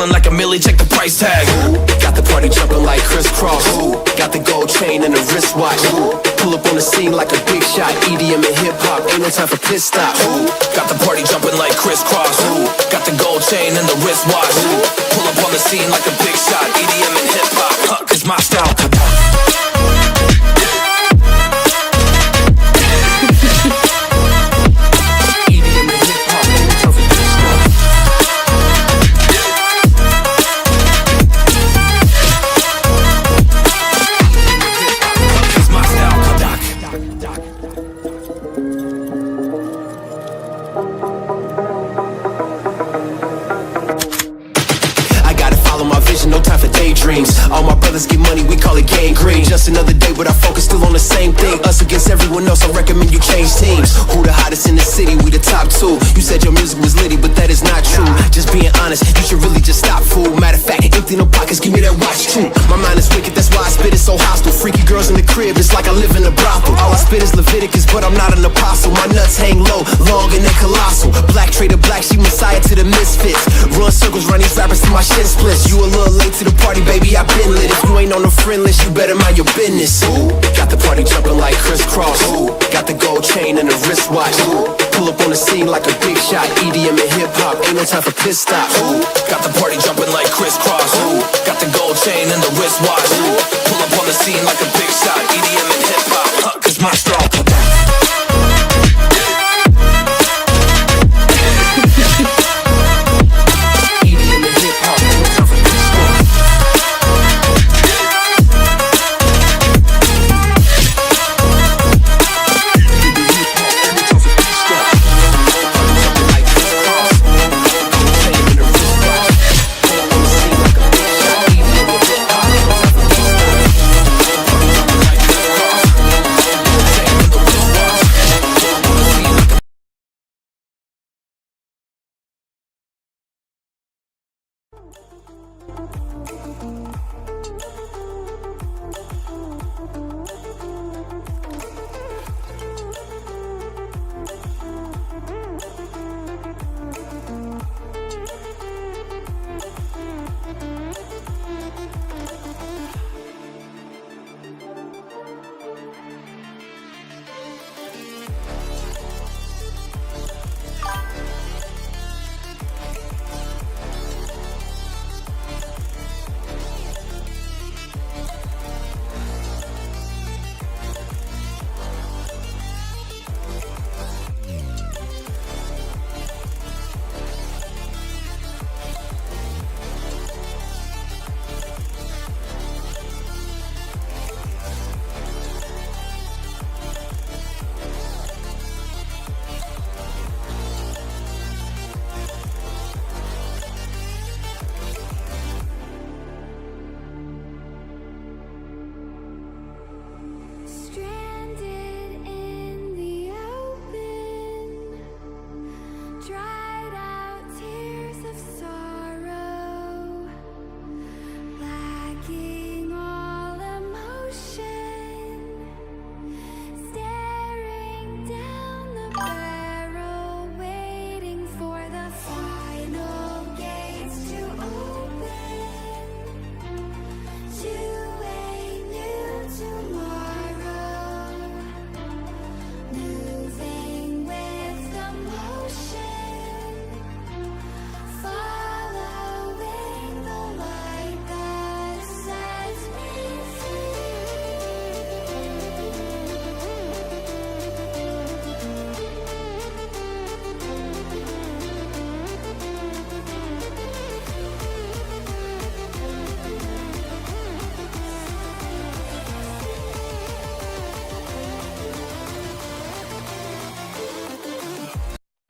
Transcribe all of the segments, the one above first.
feeling like a milli, check the price tag. Got the party jumping like crisscross. Got the gold chain and the wristwatch. Pull up on the scene like a big shot. EDM and hip hop, ain't no time for pit stop. Got the party jumping like crisscross. Got the gold chain and the wristwatch. Pull up on the scene like a big shot. EDM and hip hop, cause my style. No time for daydreams. All my brothers get money, we call it gangrene. Just another day, but our focus still on the same thing. Us against everyone else, I recommend you change teams. Who the hottest in the city? We the top two. You said your music was litty, but that is not true. Just being honest, you should really just stop, fool. Matter of fact, empty no pockets, give me that watch too. My mind is wicked, that's why I spit it so hostile. Freaky girls in the crib, it's like I live in a brothel. All I spit is Leviticus, but I'm not an apostle. My nuts hang low, long and they colossal. Black trader black, she messiah to the misfits. Run circles, run these rappers to my shin splits. You a little late to the party, baby, I been lit. If you ain't on the friend list, you better mind your business. Got the party jumping like crisscross. Got the gold chain and the wristwatch. Pull up on the scene like a big shot. EDM and hip hop, ain't no time for pit stop. Got the party jumping like crisscross. Got the gold chain and the wristwatch. Pull up on the scene like a big shot. EDM and hip hop, cause my strong.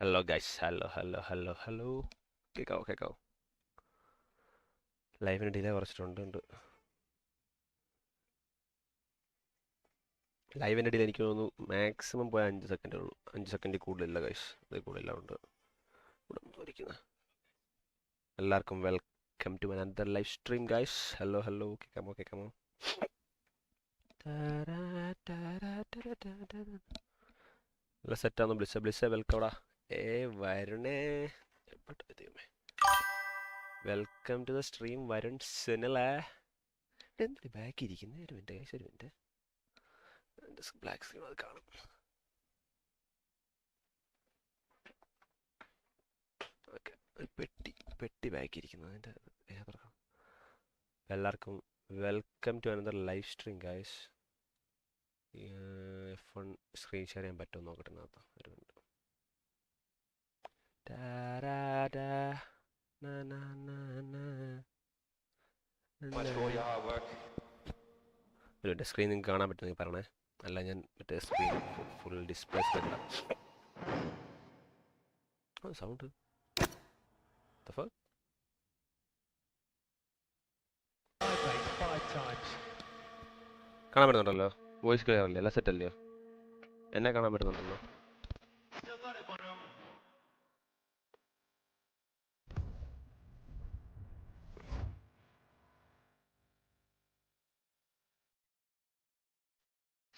Hello guys, hello. കേക്കാവോ ലൈവിന് delay കുറച്ചിട്ടുണ്ട്. ലൈവിൻ്റെ delay എനിക്ക് തോന്നുന്നു maximum പോയ 5 സെക്കൻഡേ ഉള്ളൂ. 5 സെക്കൻഡിൽ കൂടുതലില്ല guys, ഇത് കൂടുതലില്ല ഉണ്ട്. എല്ലാവർക്കും welcome to another live stream guys. Hello കേക്കാമോ നല്ല സെറ്റാന്ന്. ബ്ലിസ്സ വെൽക്കടാ. വരുണേ ദൈവമേ. Welcome to the stream Varun സുനിലെ. എന്തിന് ബാക്ക് ഇരിക്കുന്നത്? ഒരു മിനിറ്റ് ഗൈസ്, ഒരു മിനിറ്റ്. ബ്ലാക്ക് സ്ക്രീൻ അത് കാണും. ഓക്കെ, പെട്ടി ബാക്ക് ഇരിക്കുന്നത് അതിൻ്റെ എല്ലാവർക്കും welcome to another live stream guys. F1 screen share ചെയ്യാൻ പറ്റുമോ നോക്കട്ടെ. ഇതിനകത്ത് ഒരു മിനിറ്റ്. ഒരു സ്ക്രീൻ നിങ്ങൾക്ക് കാണാൻ പറ്റുമെങ്കിൽ പറഞ്ഞേ. അല്ല ഞാൻ മറ്റേ screen full display screen sound കാണാൻ പറ്റുന്നുണ്ടല്ലോ. വോയിസ് ക്ലിയർ അല്ലേ? എല്ലാം സെറ്റ് അല്ലയോ? എന്നെ കാണാൻ പറ്റുന്നുണ്ടല്ലോ.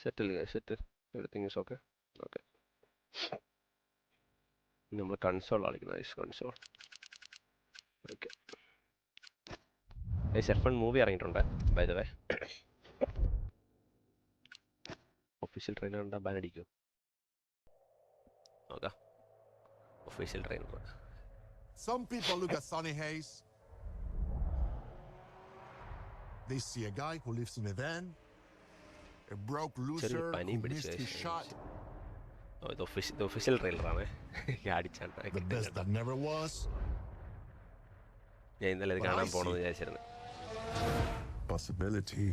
സെറ്റിൽ സെറ്റിൽ എവറിത്തിങ് ഈസ് ഓക്കെ. ഓക്കെ, നമ്മൾ കൺസോൾ കളിക്കുന്നത്. Console okay. F1 മൂവി ഇറങ്ങിയിട്ടുണ്ട് by the way. Official trailer ഉണ്ടാ ബാൻ അടിക്കോ? നോക്കാം. Official trailer. Some people look at Sunny Haze. They see a guy who lives in a van, a broke loser who missed his shot. Oh, the official trailer ആണ്. The best that never was. ഞാൻ ഇന്നലെ ഇത് കാണാൻ പോകണമെന്ന് വിചാരിച്ചിരുന്നു. Possibility.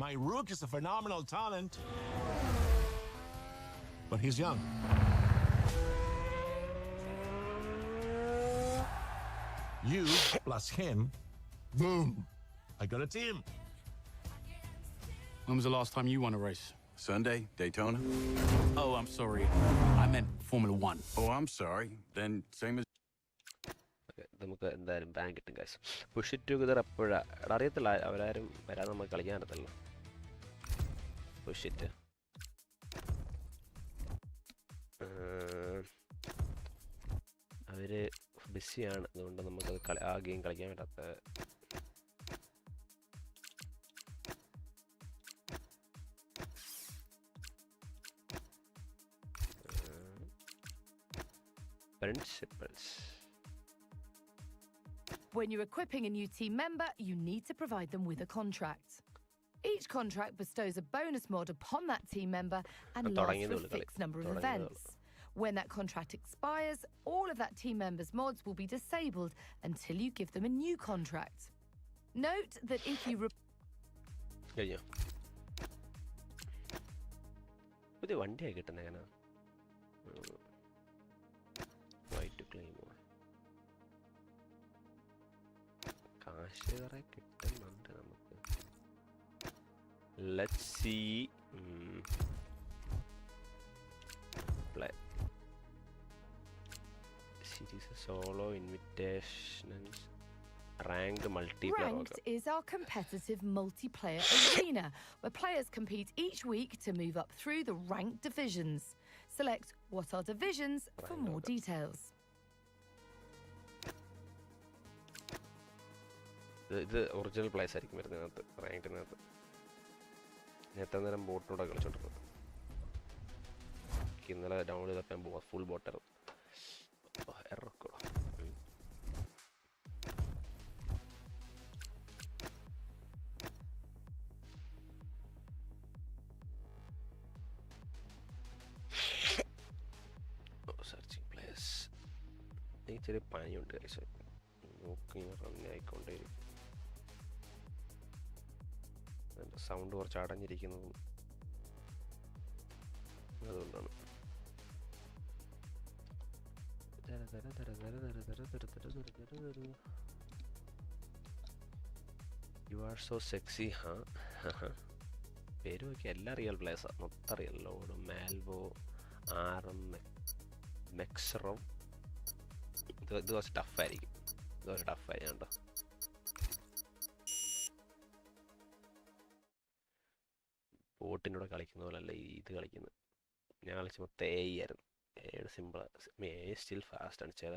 My rook is a phenomenal talent, but he's young. You plus him, boom, I got a team. When was the last time you won a race? Sunday, Daytona. Oh, I'm sorry. I meant Formula 1. Oh, I'm sorry. Then same as... നമുക്ക് എന്തായാലും ban കിട്ടും കാശ്. Push it together എപ്പോഴാണ് അറിയത്തില്ല. അവരാരും വരാതെ നമുക്ക് കളിക്കാൻ പറ്റത്തില്ല. പുഷ് ഇറ്റ് അവർ ബിസിയാണ്, അതുകൊണ്ട് നമുക്കത് ആ ഗെയിം കളിക്കാൻ പറ്റാത്ത. Principles. When you're equipping a new team member, you need to provide them with a contract. Each contract bestows a bonus mod upon that team member and lasts for a fixed number of events. When that contract expires, all of that team member's mods will be disabled until you give them a new contract. Note that if you... പുതിയ വണ്ടിയായി കിട്ടുന്നത് എങ്ങനെ? White claim കാശ് കുറെ കിട്ടുന്നുണ്ട് നമുക്ക്. Let's see. Play series solo invitations ranked multiplayer. Ranked is our competitive multiplayer arena where players compete each week to move up through the ranked divisions. Select what are divisions for more details. ഇത് original place ആയിരിക്കും വരുന്നതിനകത്ത്, റാങ്കിനകത്ത്. നേരത്തെ നേരം ബോട്ടിനോടെ കളിച്ചോണ്ടിരുന്നത്. ഇന്നലെ download ചെയ്തപ്പോൾ full ബോട്ടർ ഇറക്കോ. Searching place. എനിക്ക് ചെറിയ പനിയുണ്ട് കഴിച്ചു. നോക്കി റണ്ണായിക്കൊണ്ടേയിരിക്കും. സൗണ്ട് കുറച്ച് അടഞ്ഞിരിക്കുന്നതും അതുകൊണ്ടാണ്. You are so sexy. ഹാ പേര് നോക്കി എല്ലാം റിയൽ പ്ലേസാണ്, മൊത്തം റിയൽ. ലോഡ് മാൽവോ RM മെക്സറോ. ഇത് കുറച്ച് ടഫായിരിക്കും. ഇത് കുറച്ച് ടഫായിരിക്കും കേട്ടോ. ബോട്ടിനൂടെ കളിക്കുന്ന പോലെ അല്ല ഇത് കളിക്കുന്നത്. ഞാൻ കളിച്ചപ്പോൾ തേയായിരുന്നു. A simple. A is still fast and ചില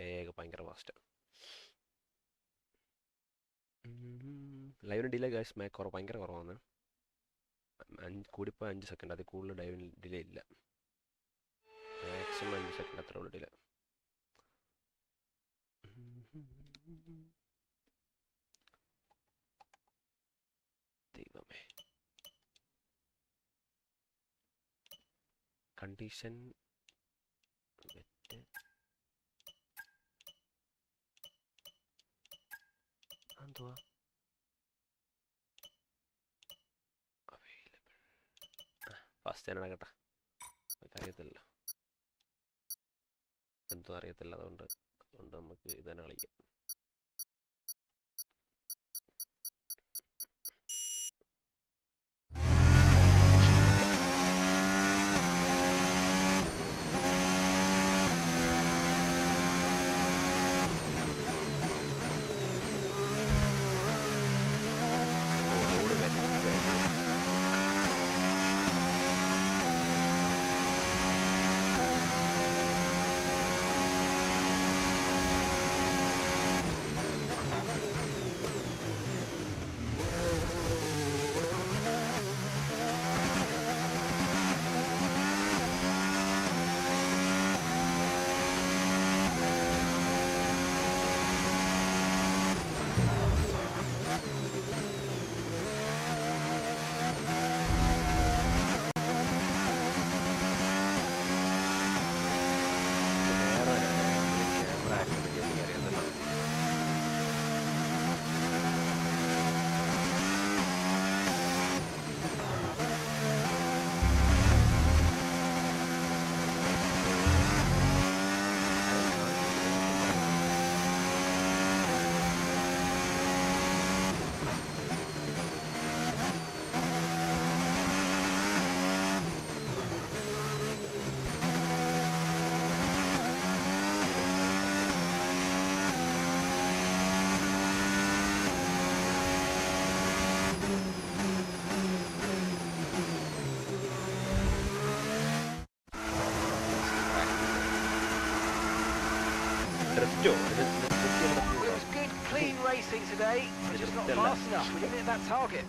A ഭയങ്കര ഫാസ്റ്റ്. ലൈവിന് ഡിലേ ഗൈസ് ഭയങ്കര കുറവാണ്. കൂടിപ്പോൾ 5 സെക്കൻഡ്, അതിൽ കൂടുതൽ ഡിലേ ഇല്ല. മാക്സിമം 5 സെക്കൻഡ് അത്രേ ഉള്ളൂ ഡിലേ. ദൈവമേ. കണ്ടീഷൻ എന്തുവാ അവൈലബിൾ ഫസ്റ്റ് തന്നെ കേട്ടാ, അറിയത്തില്ല എന്തോ അറിയത്തില്ല. അതുകൊണ്ട് നമുക്ക് ഇത് തന്നെ കളിക്കാം. It was good, clean racing today, but just not fast enough. We didn't hit that target.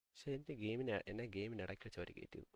പക്ഷെ എൻ്റെ ഗെയിമിന് ഇടയ്ക്ക് വെച്ച് അവർ കയറ്റിയത്.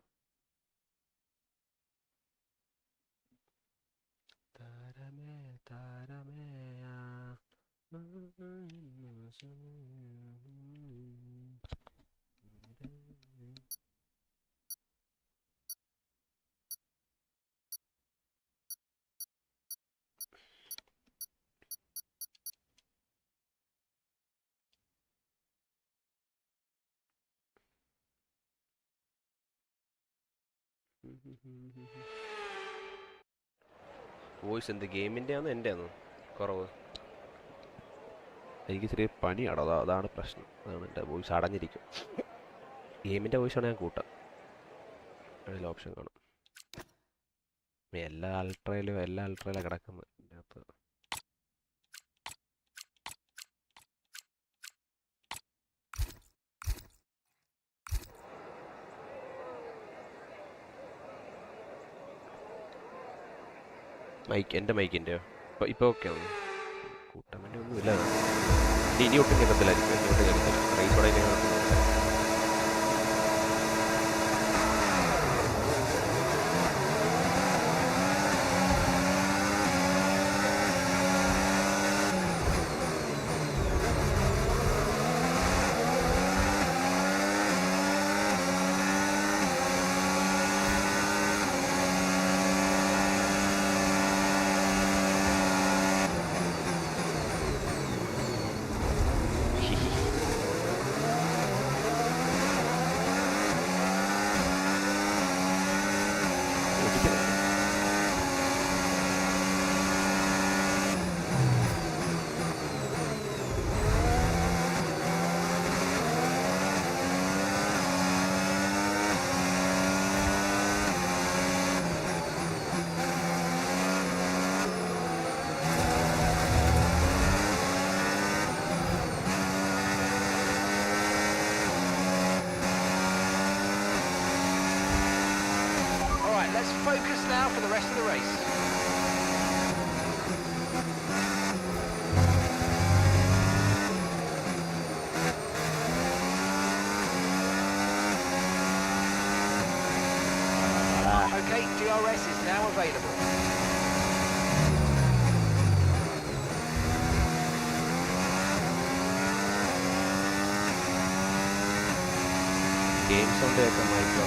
വോയിസ് എന്ത് ഗെയിമിൻ്റെ ആണോ എൻ്റെ ആണോ കുറവ്? എനിക്ക് ചെറിയ പണിയാണോ, അതാണ് പ്രശ്നം. അതാണ് എൻ്റെ വോയിസ് അടഞ്ഞിരിക്കും. ഗെയിമിൻ്റെ വോയിസാണ് ഞാൻ കൂട്ടാം. അതിൽ ഓപ്ഷൻ കാണും. എല്ലാ അൾട്രയിലും കിടക്കുന്നത് ഇതിനകത്ത്. എൻ്റെ മൈക്കിൻ്റെയോ ഇപ്പോൾ ഓക്കെ ആണ്. കൂട്ടാൻ വേണ്ടി ഒന്നുമില്ല. ഇനി ഒട്ടും കേൾക്കത്തില്ലായിരിക്കും. ഇങ്ങോട്ട് കേൾക്കത്തില്ല. റേസോടെ now for the rest of the race. Okay, DRS is now available. Game sound കേൾക്കാൻ mic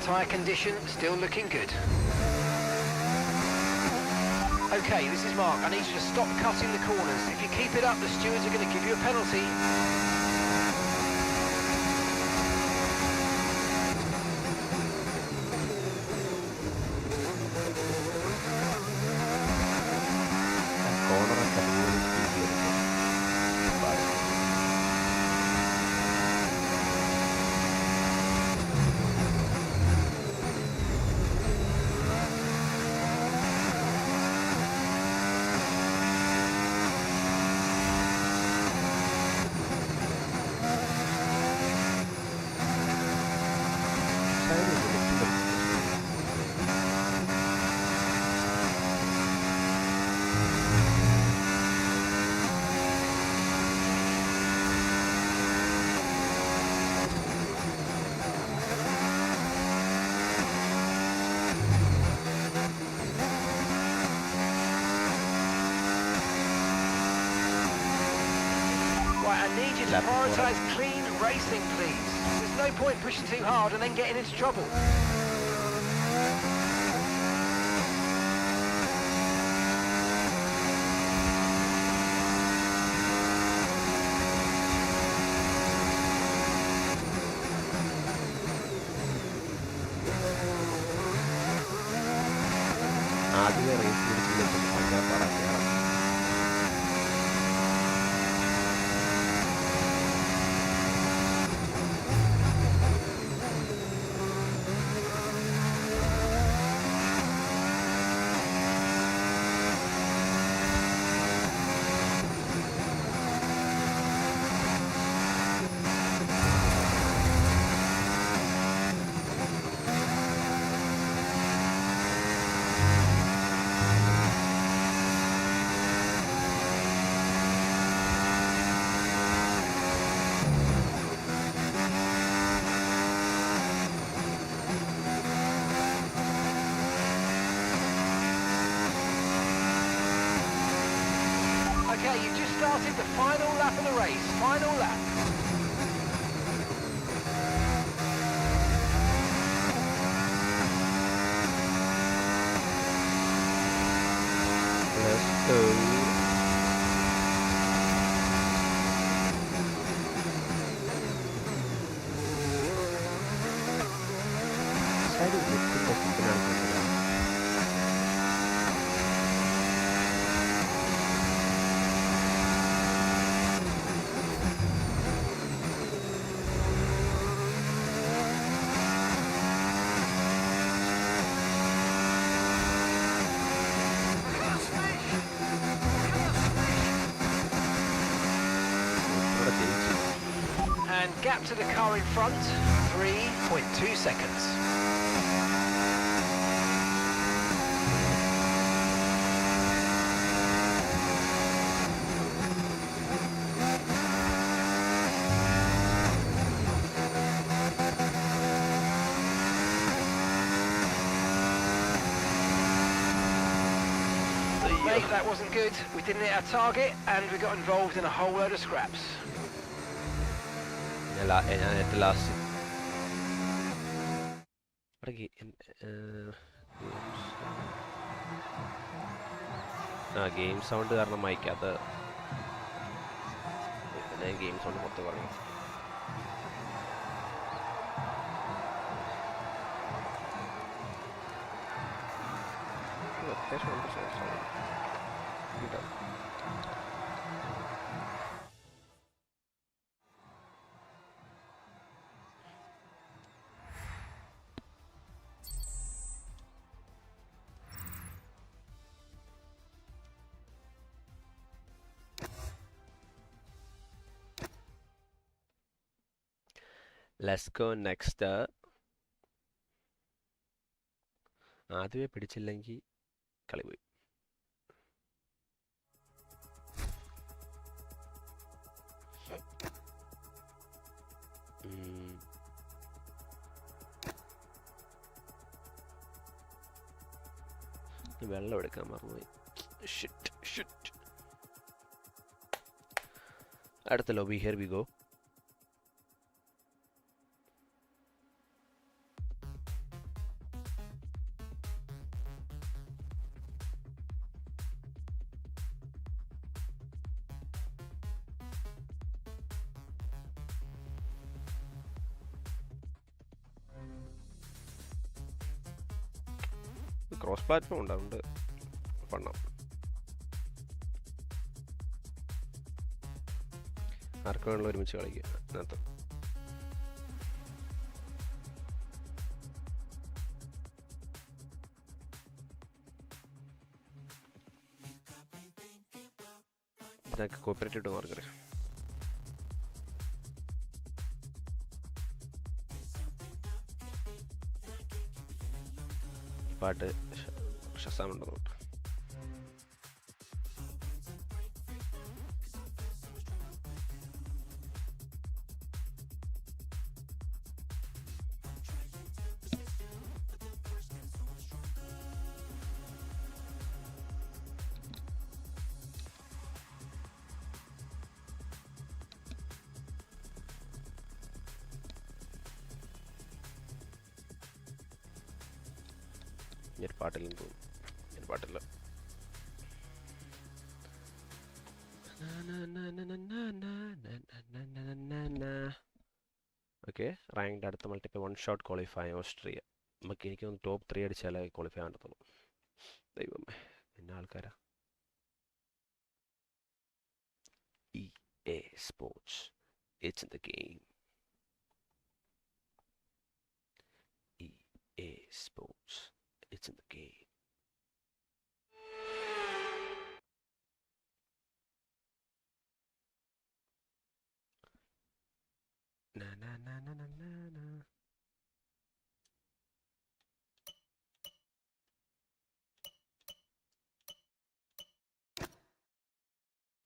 Tyre condition still looking good. Okay, this is Mark. I need you to stop cutting the corners. If you keep it up, the stewards are going to give you a penalty. Prioritise clean racing, please. There's no point pushing too hard and then getting into trouble. Okay, you've just started the final lap of the race. Final lap. Let's go. And gap to the car in front, 3.2 seconds. Okay, that wasn't good. We didn't hit our target and we got involved in a whole load of scraps. ഞാൻ ഏറ്റവും last game sound കാരണം മൈക്കകത്ത് ഞാൻ game sound പുറത്ത് പറഞ്ഞു. അത്യാവശ്യം let's go next. ആദ്യമേ പിടിച്ചില്ലെങ്കിൽ കളി പോയി. വെള്ളം എടുക്കാൻ മറന്നുപോയി. അടുത്ത lobby, here we go. Cross platform ഉണ്ട്, അതുകൊണ്ട് പണം ആർക്ക് വേണമെങ്കിലും ഒരുമിച്ച് കളിക്കുക അതിനകത്ത്. ഇതിനൊക്കെ കോപ്പറേറ്റ് ഇട്ട് മാർക്കറിയാം. പാട്ട് ഷസാമുണ്ടെന്ന് നോക്കാം. ഞാൻ പാട്ടില്ലെന്ന് തോന്നുന്നു. ഞാൻ പാട്ടില്ല. ഓക്കെ, റാങ്ക്ഡ് അടുത്ത മൾട്ടിപ്പിൾ 1 ഷോട്ട് ക്വാളിഫൈ ഓസ്ട്രിയ. നമുക്ക് എനിക്കൊന്ന് ടോപ്പ് 3 അടിച്ചാലേ ക്വാളിഫൈ ആകത്തുള്ളൂ. ദൈവമേ, പിന്നെ ആൾക്കാരാ. EA Sports, it's in the game. EA Sports, it's in the game. Na na na na na na na.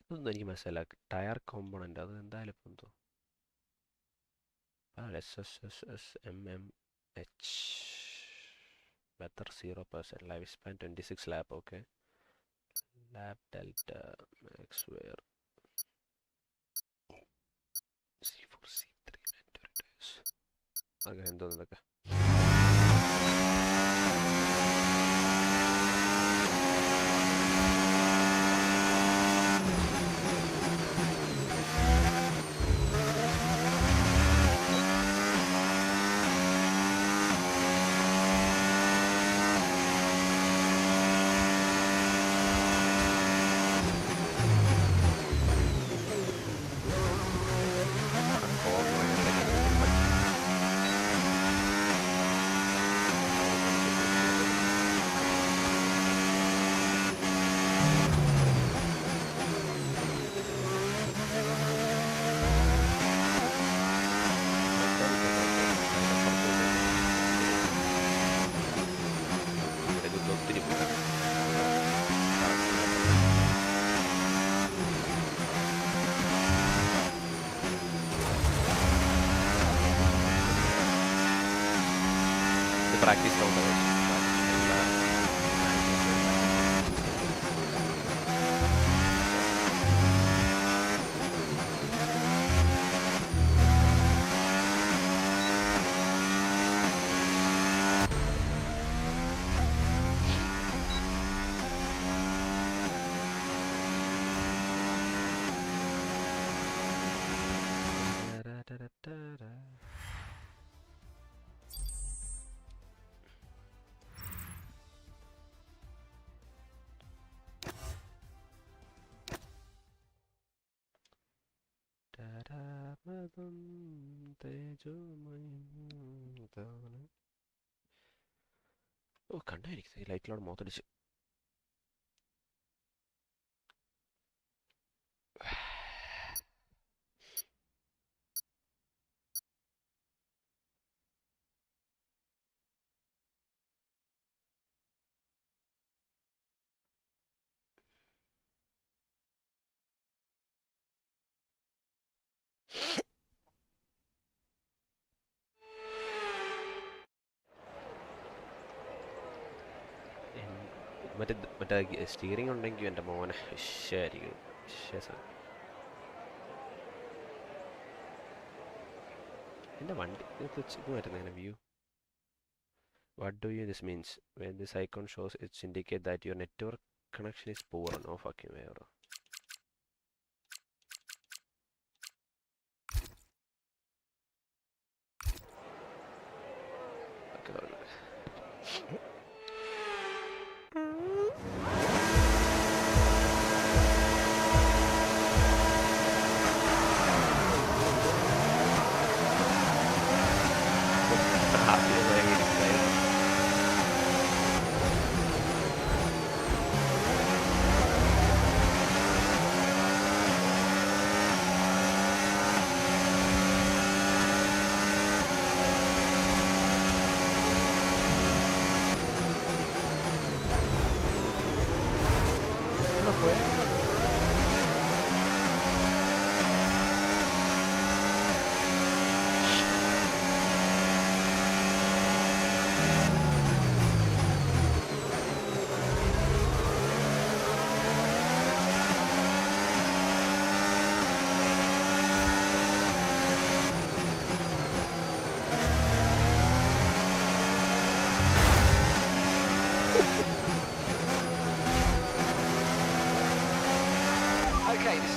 ഇതൊന്നും എനിക്ക് മനസ്സിലാക്കി. ടയർ കോമ്പണൻ്റ് അത് എന്തായാലും ഇപ്പം എന്തോ SOLZz MMH weather 0%, lifespan 26 lap. Okay, lap delta max wear C4 C3 Moderators. Okay, എന്തോന്നതൊക്കെ practice ഓ കണ്ടായിരിക്കും ലൈറ്റിലോട് മോത്തടിച്ച്. മറ്റേ സ്റ്റീറിംഗ് ഉണ്ടെങ്കിൽ എൻ്റെ മോനെ ശരിക്കും എൻ്റെ വണ്ടി ഇത് വരുന്നതിന് view. What do you this means? When this icon shows, it's indicate that your network connection is poor. No fucking way, bro.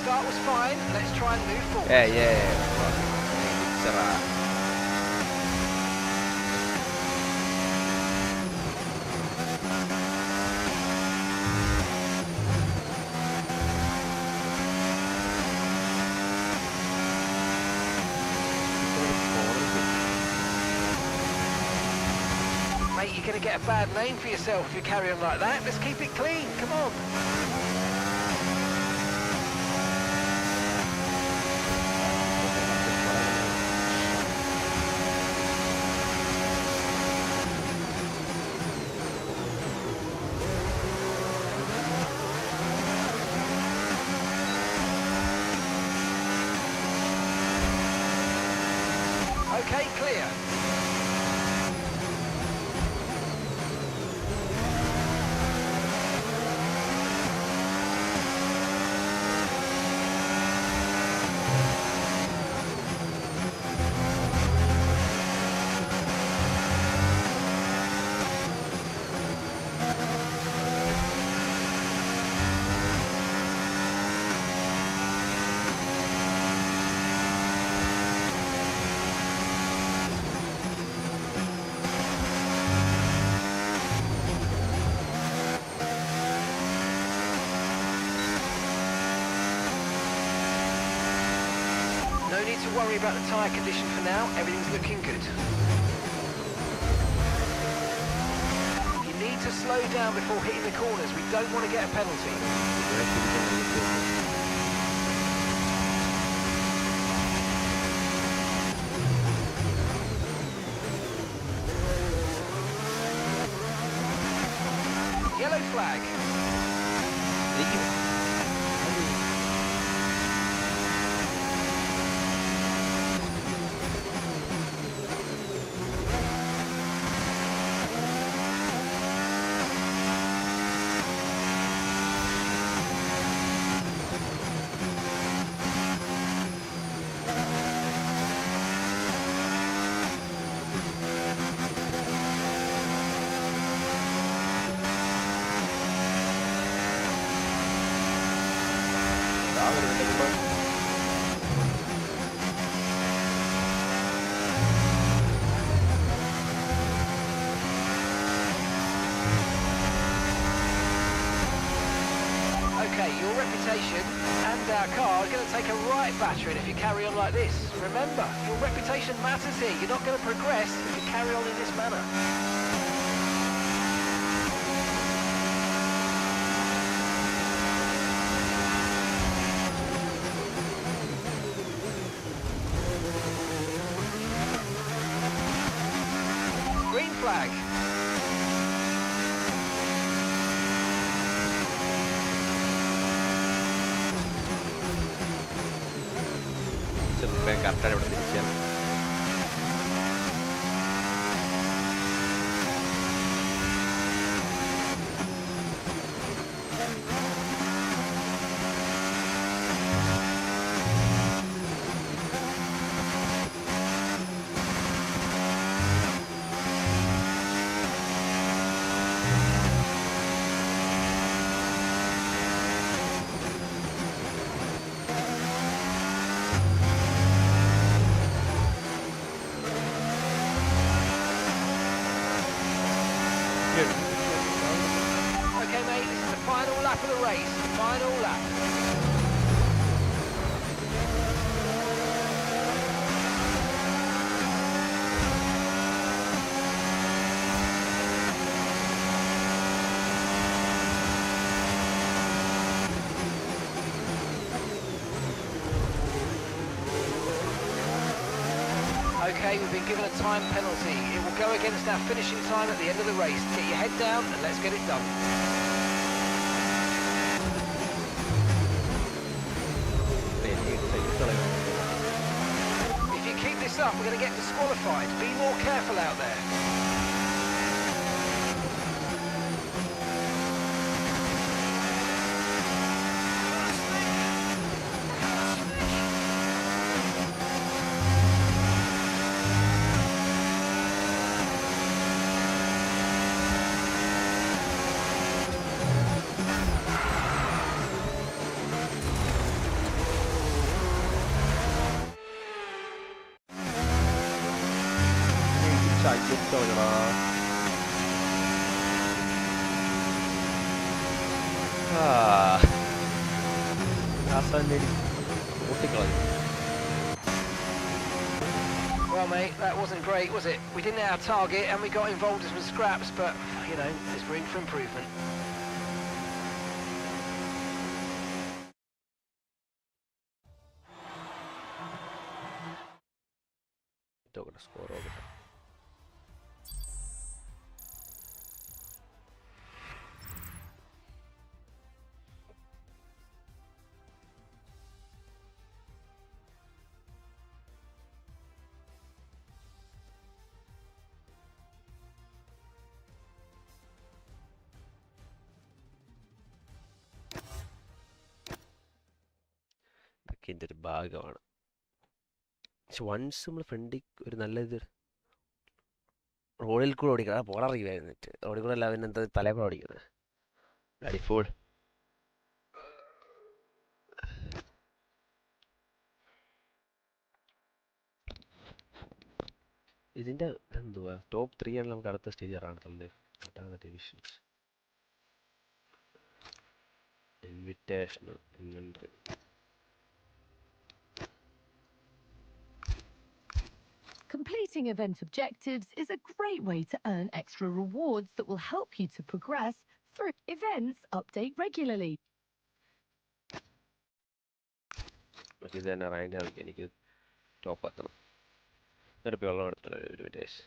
Start was fine. Let's try and move forward. Yeah. Mate, you're going to get a bad name for yourself if you carry on like that. Let's keep it clean. Come on. Okay, clear. No need to worry about the tyre condition for now, everything's looking good. You need to slow down before hitting the corners, we don't want to get a penalty. Yellow flag. Okay, your reputation and our car are going to take a right battering if you carry on like this. Remember, your reputation matters here. You're not going to progress if you carry on in this manner. Green flag. കറക്റ്റാണ് ഇവിടെ തിരിച്ചാൽ Okay, mate, this is the final lap of the race. Final lap. Okay, we've been given a time penalty. It will go against our finishing time at the end of the race. Get your head down and let's get it done. If you keep this up, we're going to get disqualified. Be more careful out there. Well, mate, that wasn't great, was it? We didn't hit our target and we got involved in some scraps, but, you know, there's room for improvement. score ഇതിൻ്റെ ഒരു ഭാഗമാണ്. പക്ഷെ once നമ്മൾ ഫ്രണ്ടിൽ ഒരു നല്ലത് റോഡിൽ കൂടെ ഓടിക്കണം. പോളറിയുക എന്നിട്ട് റോഡിൽ കൂടെ അല്ല പിന്നെ എന്താ തലയിൽ ഓടിക്കുന്നത്. അടിഫോൾ ഇതിൻ്റെ എന്തുവാ ടോപ്പ് 3 ആണ് നമുക്ക് അടുത്ത സ്റ്റേജ് ഇറങ്ങാൻ ഡിവിഷൻസ് ഇൻവിറ്റേഷൻ ഇങ്ങനത്തെ. Completing event objectives is a great way to earn extra rewards that will help you to progress through events. Update regularly. ഇത് തന്നെ റാങ്ക് എനിക്ക് ടോപ്പ് എത്തണം. എന്നിട്ട് വെള്ളം എടുത്തില്ല ഒരു ഡേയ്സ്.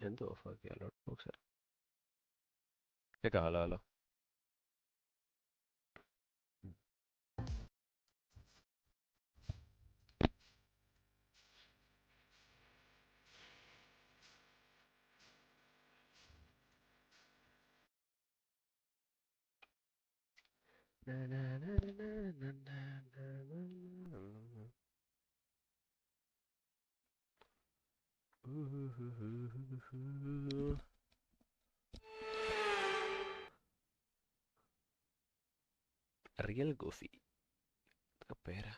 എന്തോ ഓഫാക്കിയാലോ ബോക്സ് കേൾക്കാം. Hello hello Real Goofy. Espera.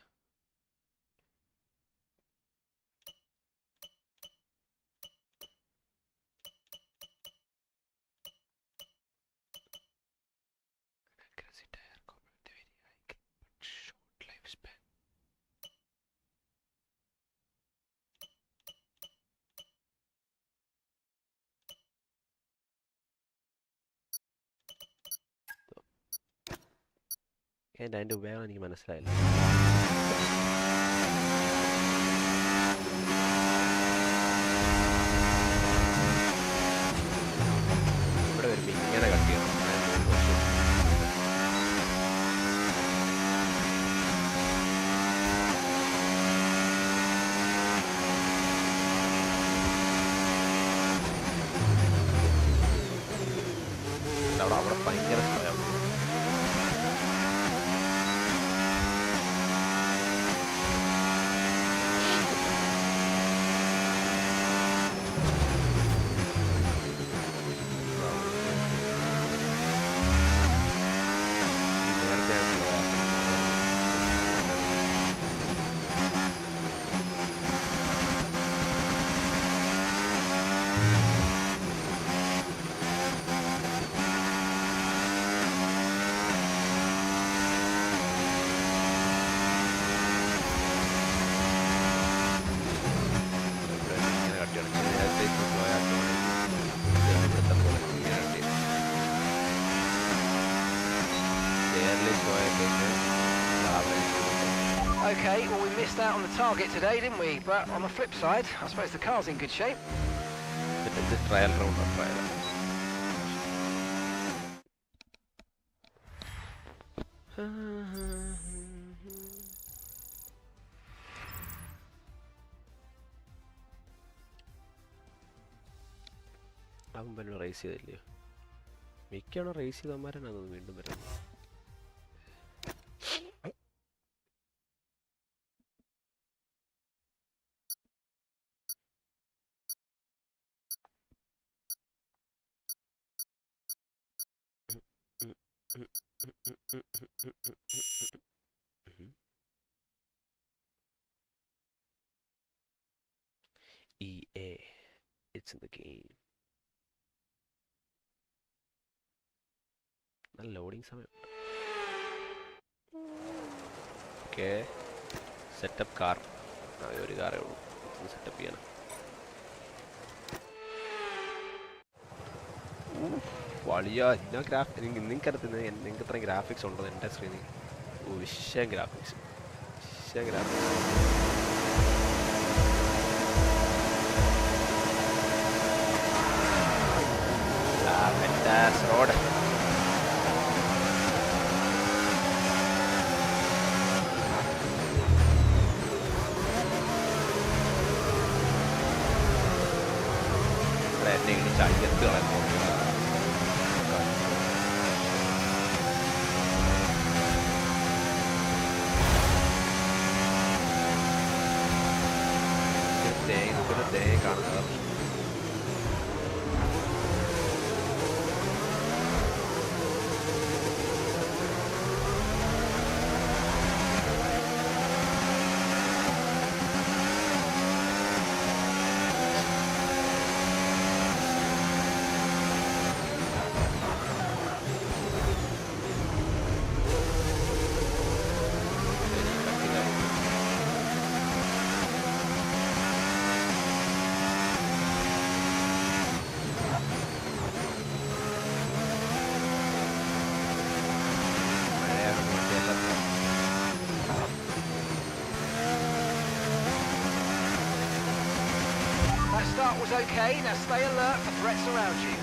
Crazy tire community very high, but short lifespan. അതിൻ്റെ ഉപയോഗം എനിക്ക് മനസ്സിലായില്ല. ഇവിടെ വരുമ്പോൾ ഇങ്ങനെ കട്ട് ചെയ്യണം. അവിടെ ഭയങ്കര സ്ഥലം. Okay, well we missed out on the target today, didn't we? But on the flip side, I suppose the car's in good shape. This trial round of trial. അവൻ വല്ല റേസ് ചെയ്തില്ലയോ? മിക്കാണോ റേസ് ചെയ്തവന്മാരാണ് വീണ്ടും വരുന്നത്. EA, it's in the game. നല്ല loading സമയം. Okay, setup car. ഒരു കാറേ ഉള്ളൂ setup ചെയ്യണം. വലിയ ഞാൻ നിങ്ങൾക്കറിയത്തില്ല നിങ്ങൾക്ക് ഇത്രയും ഗ്രാഫിക്സ് ഉണ്ടോ എൻ്റെ സ്ക്രീനിൽ? വിഷയം ഗ്രാഫിക്സ്, വിഷയം ഗ്രാഫിക്സ്. റോഡ് ഇവിടെ എന്നെ ഇടിച്ച് അയ്യത്ത് കളയുന്നു. കാണുന്നത് was okay, now stay alert for threats around you.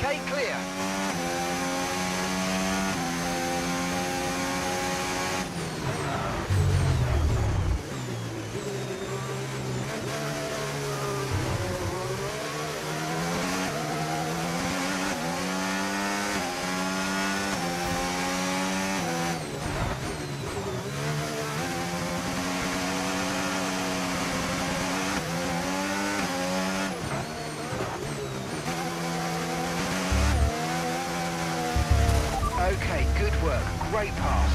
Okay, clear. Okay, good work. Great pass.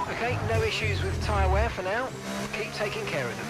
Okay, no issues with tyre wear for now. Keep taking care of them.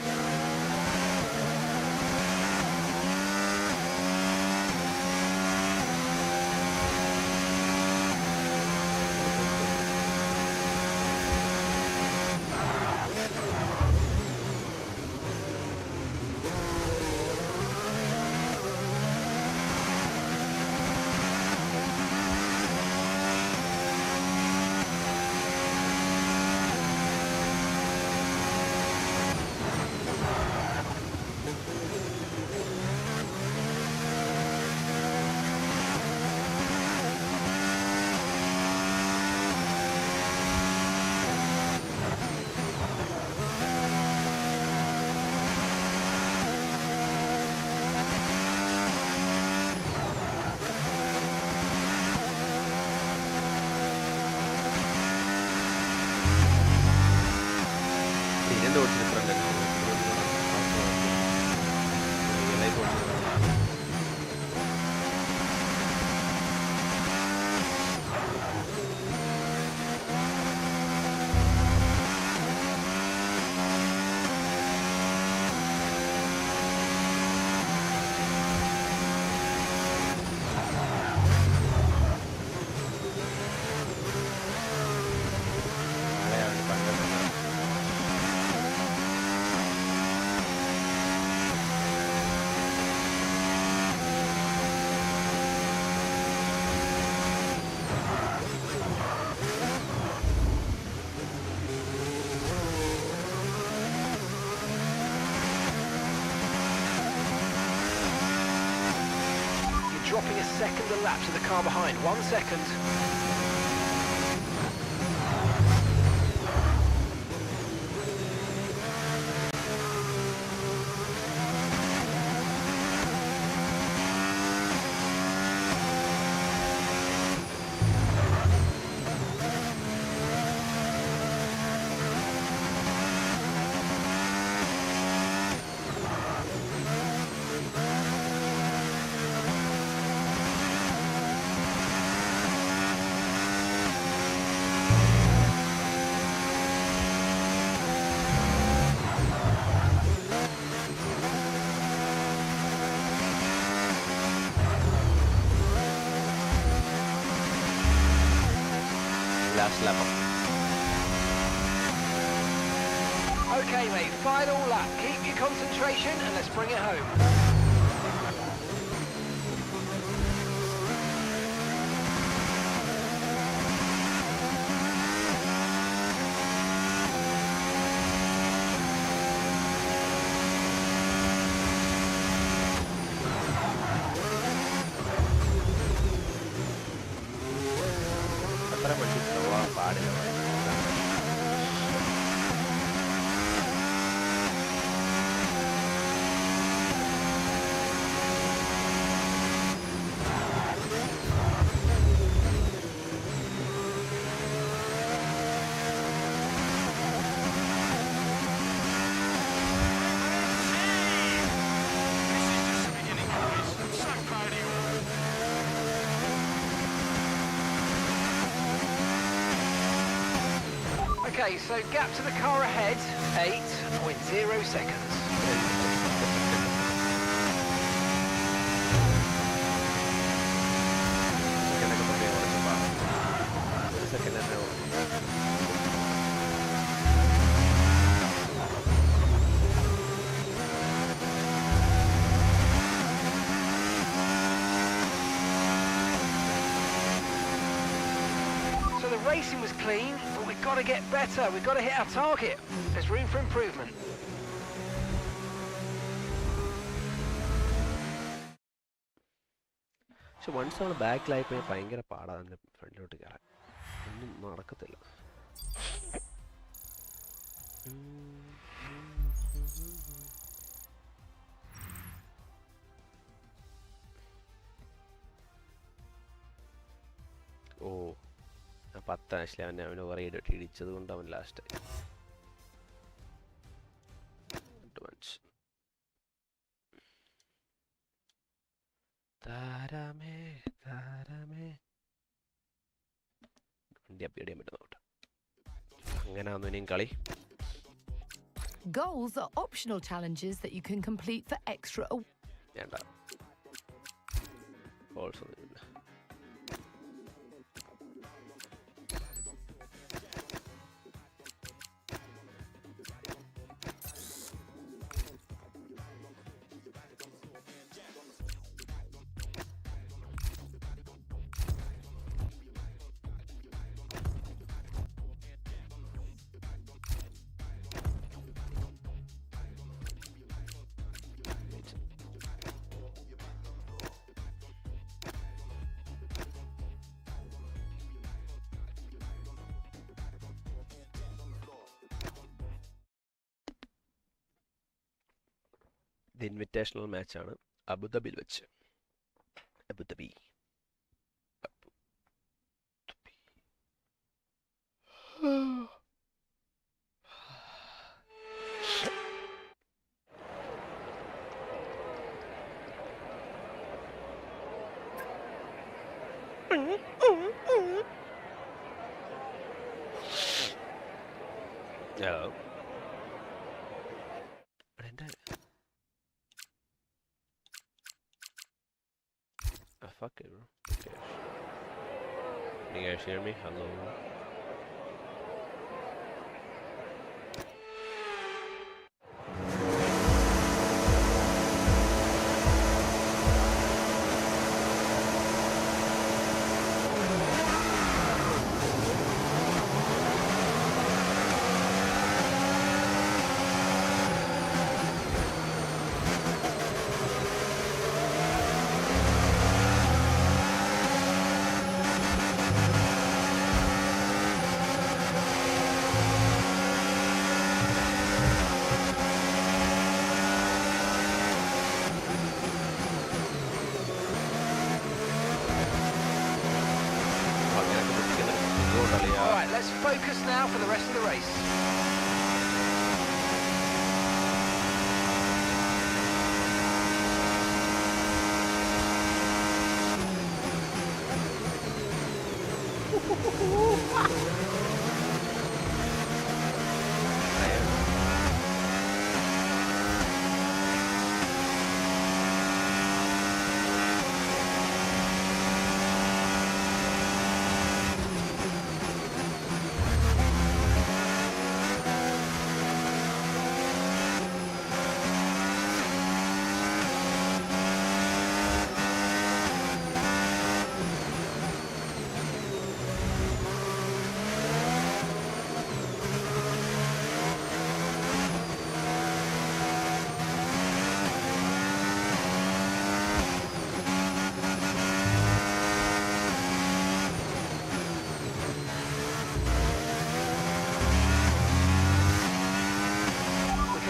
Dropping a second a lap to the car behind. 1 second. Last lap. Okay, mate, final lap. Keep your concentration and let's bring it home. Okay, so gap to the car ahead, 8.0 seconds. racing was clean, but we've got to get better. We've got to hit our target. There's room for improvement. പക്ഷെ once നമ്മൾ ബാക്കിലായിപ്പോയി ഭയങ്കര പാടാണ് അതിൻ്റെ ഫ്രണ്ടിലോട്ട് കയറാൻ. ഒന്നും നടക്കത്തില്ല. ഓ 10 actually അവന് ഓവർ ഇടിച്ചത് കൊണ്ട് അവൻ ലാസ്റ്റ് താരമേ താരമേ വണ്ടി അപ്ഡേറ്റ് ചെയ്യാൻ പറ്റുന്നോട്ടെ. അങ്ങനെയാണെന്നു ഇനിയും കളി. Goals are optional challenges that you can complete for extra. വേണ്ട ഗോൾസ് ഒന്നുമില്ല. ഇത് ഇൻവിറ്റേഷണൽ മാച്ചാണ് അബുദാബിയിൽ വെച്ച്. Abu Dhabi fuck it, bro. Okay. Can you guys hear me? Hello. Alright, let's focus now for the rest of the race.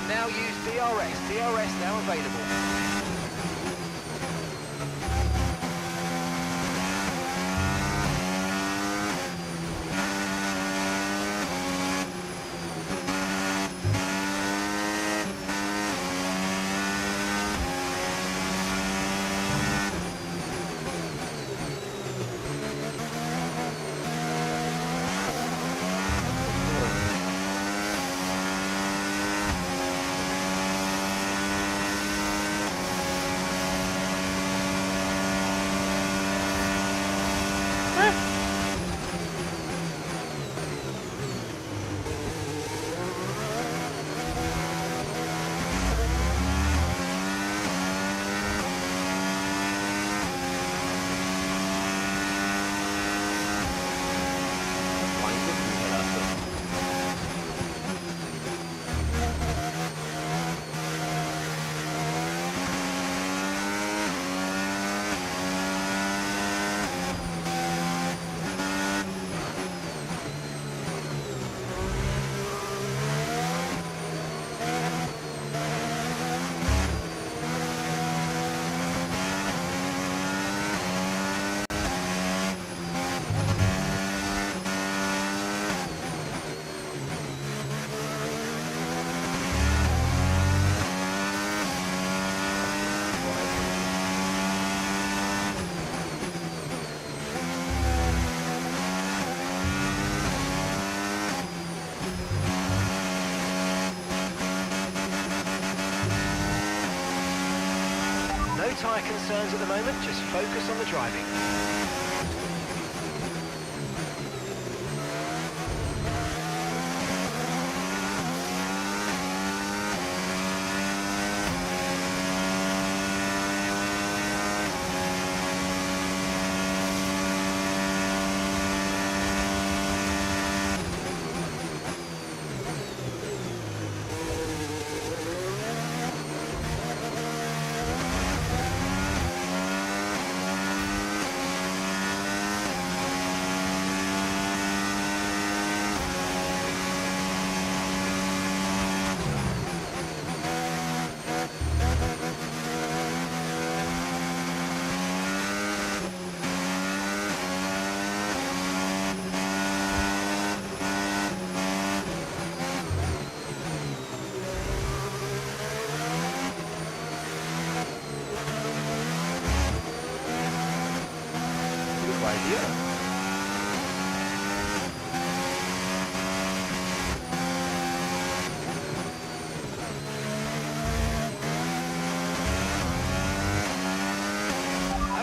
Now use DRS now available. No tyre concerns at the moment, just focus on the driving.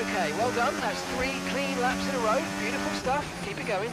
Okay, well done. That's 3 clean laps in a row. Beautiful stuff. Keep it going.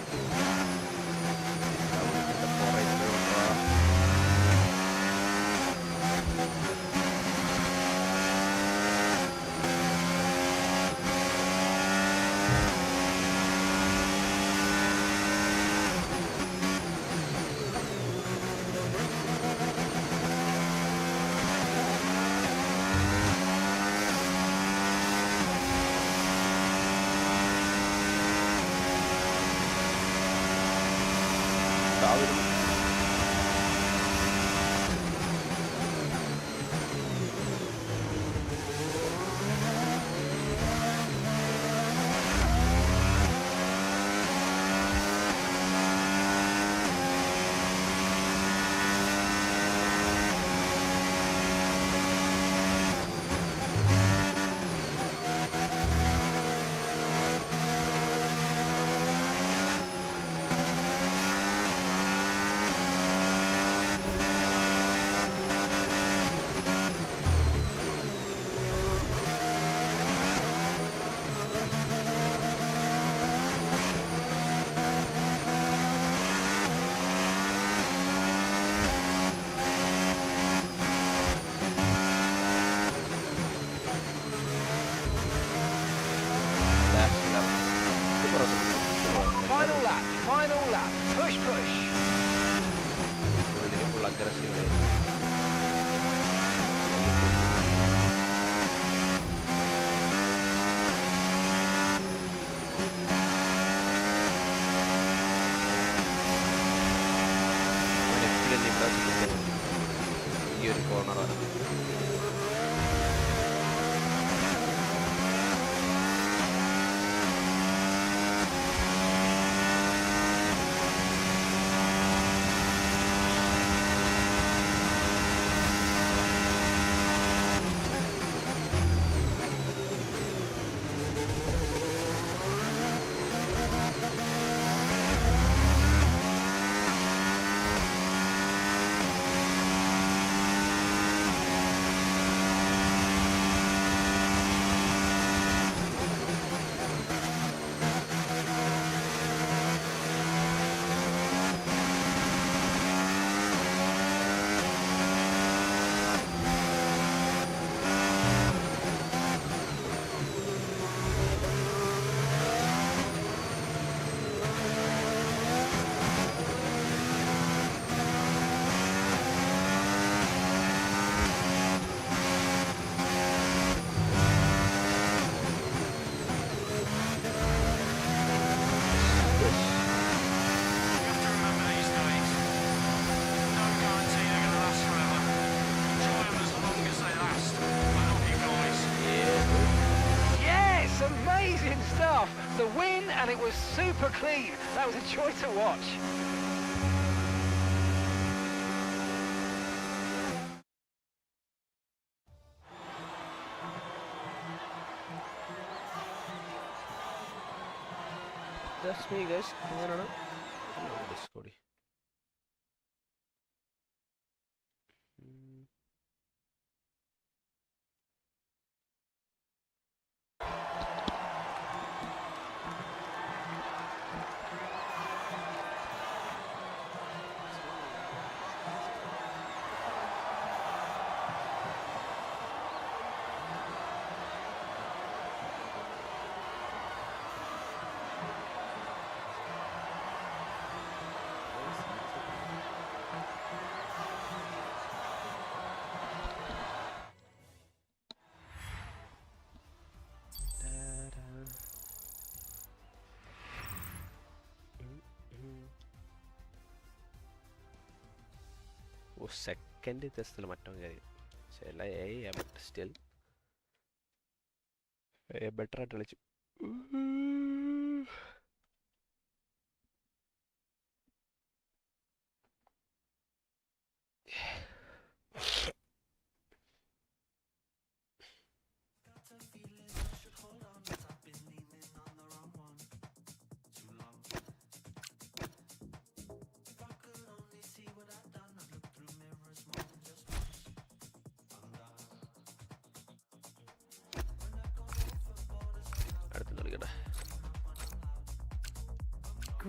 Final lap. Push, push. The win, and it was super clean. That was a joy to watch. That's me, guys. Discord. Second വ്യത്യാസത്തിൽ മറ്റോ കാര്യം ചില but still better ആയിട്ട് കളിച്ചു.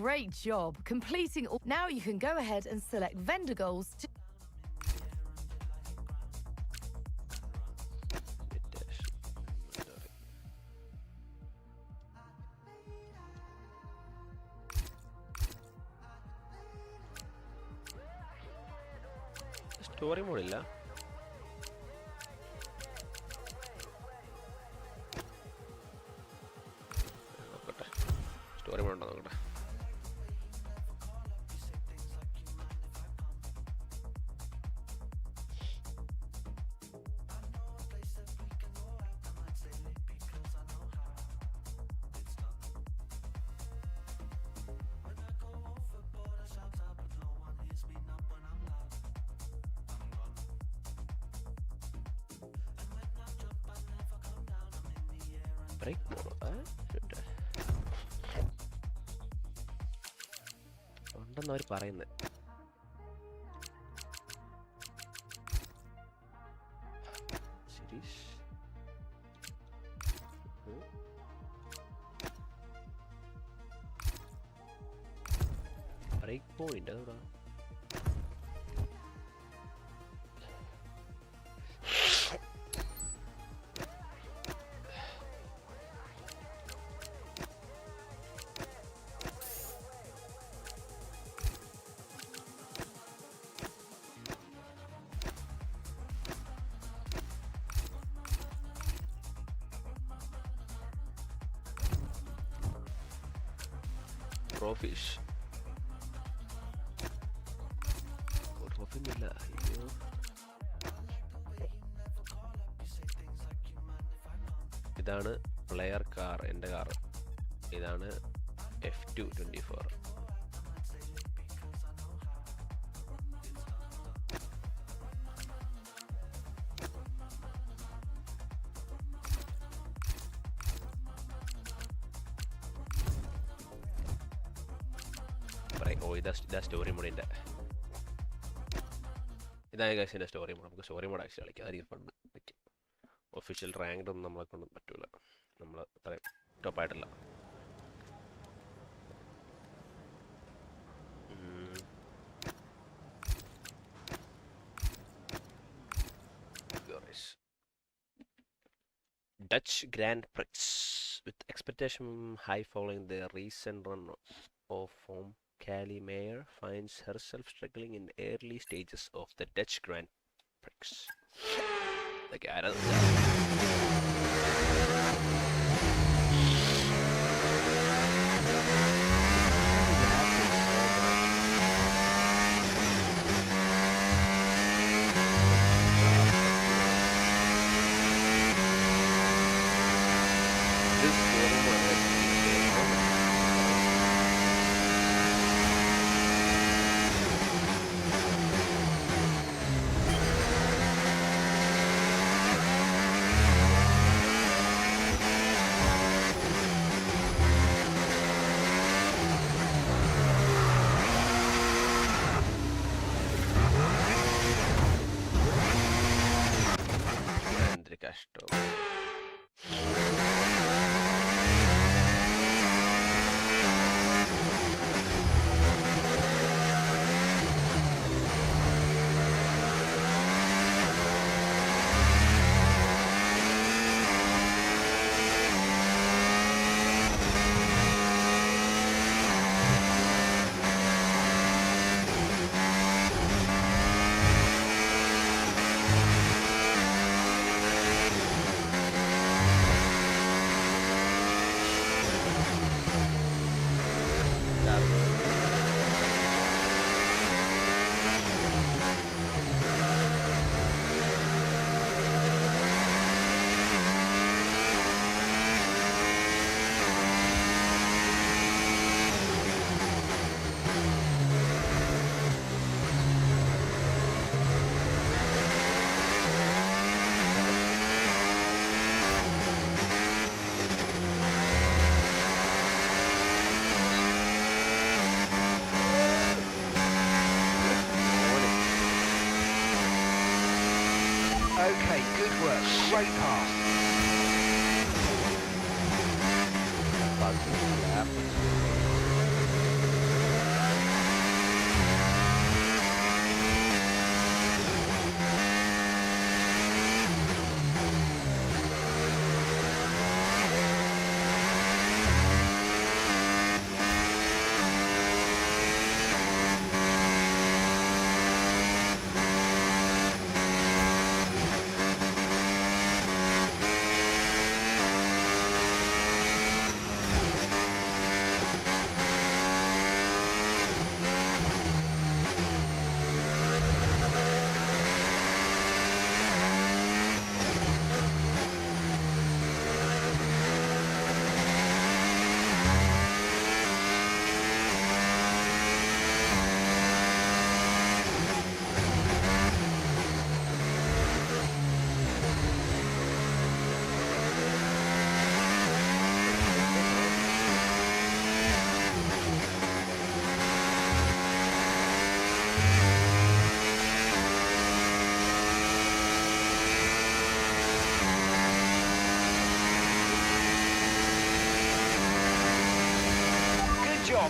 Great job completing all. Now you can go ahead and select vendor goals to story മോഡില്ല. നോക്കട്ടെ story mode ഉണ്ടോ നോക്കട്ടെ. ബ്രേക്ക് ഉണ്ടെന്ന് അവർ പറയുന്നത്. സീരീസ് ബ്രേക്ക് പോയിന്റ് അതെവിടെ? Profish. Profiniല്ല. അയ്യോ ഇതാണ് പ്ലെയർ കാർ, എൻ്റെ കാർ. ഇതാണ് F224. ഓ ഇതാ സ്റ്റോറി മോഡിൻ്റെ. ഇതാണ് കാശിൻ്റെ സ്റ്റോറി മോഡ്. നമുക്ക് സ്റ്റോറി മോഡ് ആക്ച്വലി കളിക്കാം. അധികം ഫണ്ട് പറ്റും. ഒഫീഷ്യൽ റാങ്ക്ഡ് ഒന്നും നമ്മളെ കൊണ്ട് പറ്റൂല. നമ്മൾ അത്രയും ടോപ്പായിട്ടില്ല. Dutch Grand Prix with expectation high following the recent run of form. 𝐒𝐤𝐞𝐜𝐬 finds herself struggling in early stages of the Dutch Grand Prix. Like, I don't know. Okay, good work. Great pass.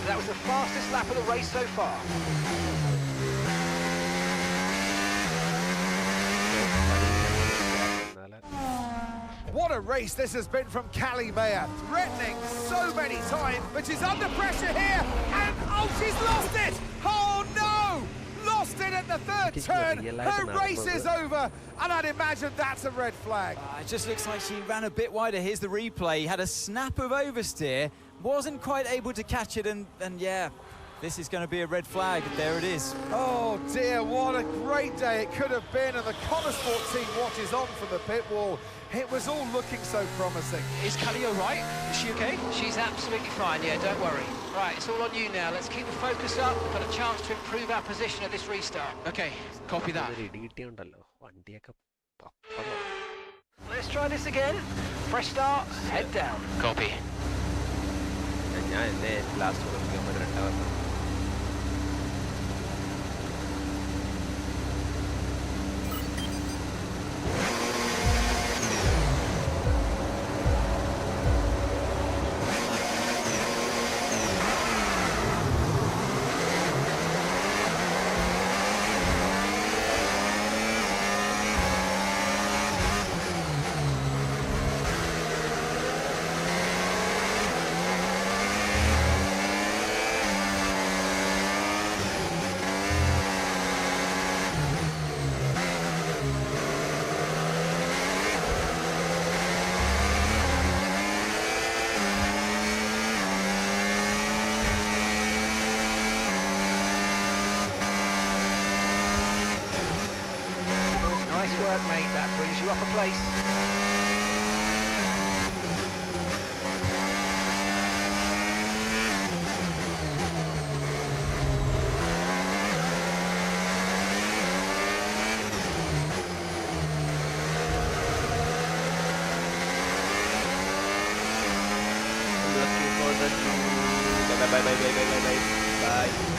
That was the fastest lap of the race so far. What a race this has been from 𝐒𝐬𝐬. Threatening so many times, but she's under pressure here, and oh, she's lost it! Oh no! Lost it at the third turn. Her race is over, and I'd imagine that's a red flag. It just looks like she ran a bit wider. Here's the replay. Had a snap of oversteer, wasn't quite able to catch it, and yeah, this is going to be a red flag. There it is. Oh dear, what a great day it could have been, and the Connorsport team watches on from the pit wall. It was all looking so promising. Is 𝐒𝐬𝐬 all right? Is she okay? She's absolutely fine, yeah, don't worry. Right, it's all on you now. Let's keep the focus up. We've got a chance to improve our position at this restart. Okay, copy that. Let's try this again. Fresh start, head down. Copy. Mate, that brings you up a place. Looking for the bye.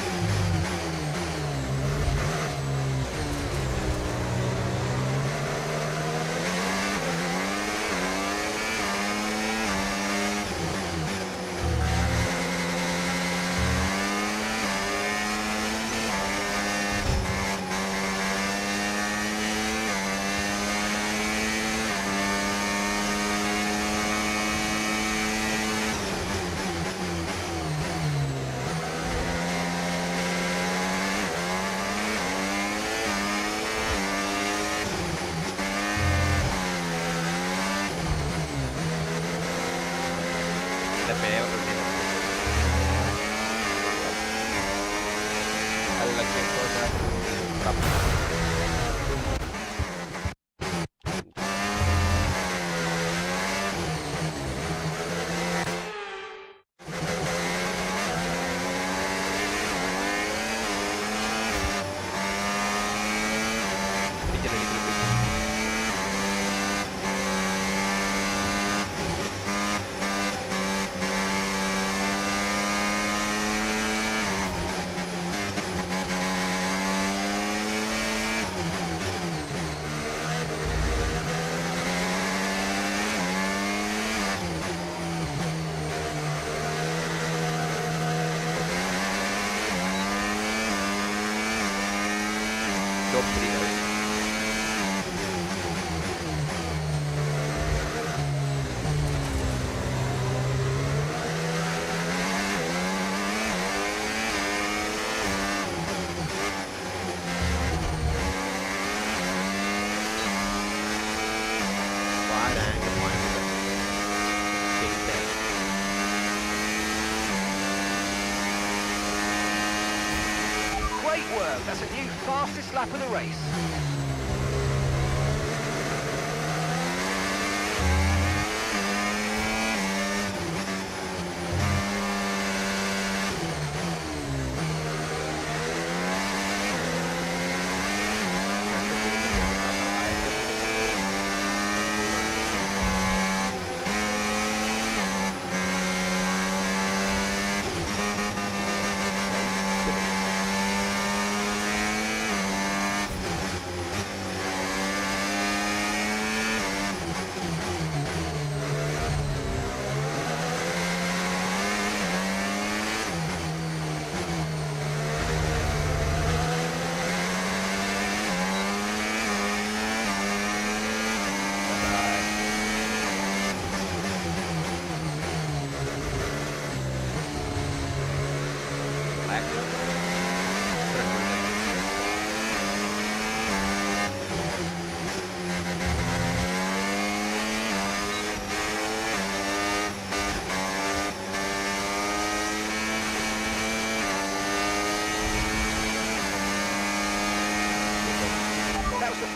work. That's a new fastest lap of the race.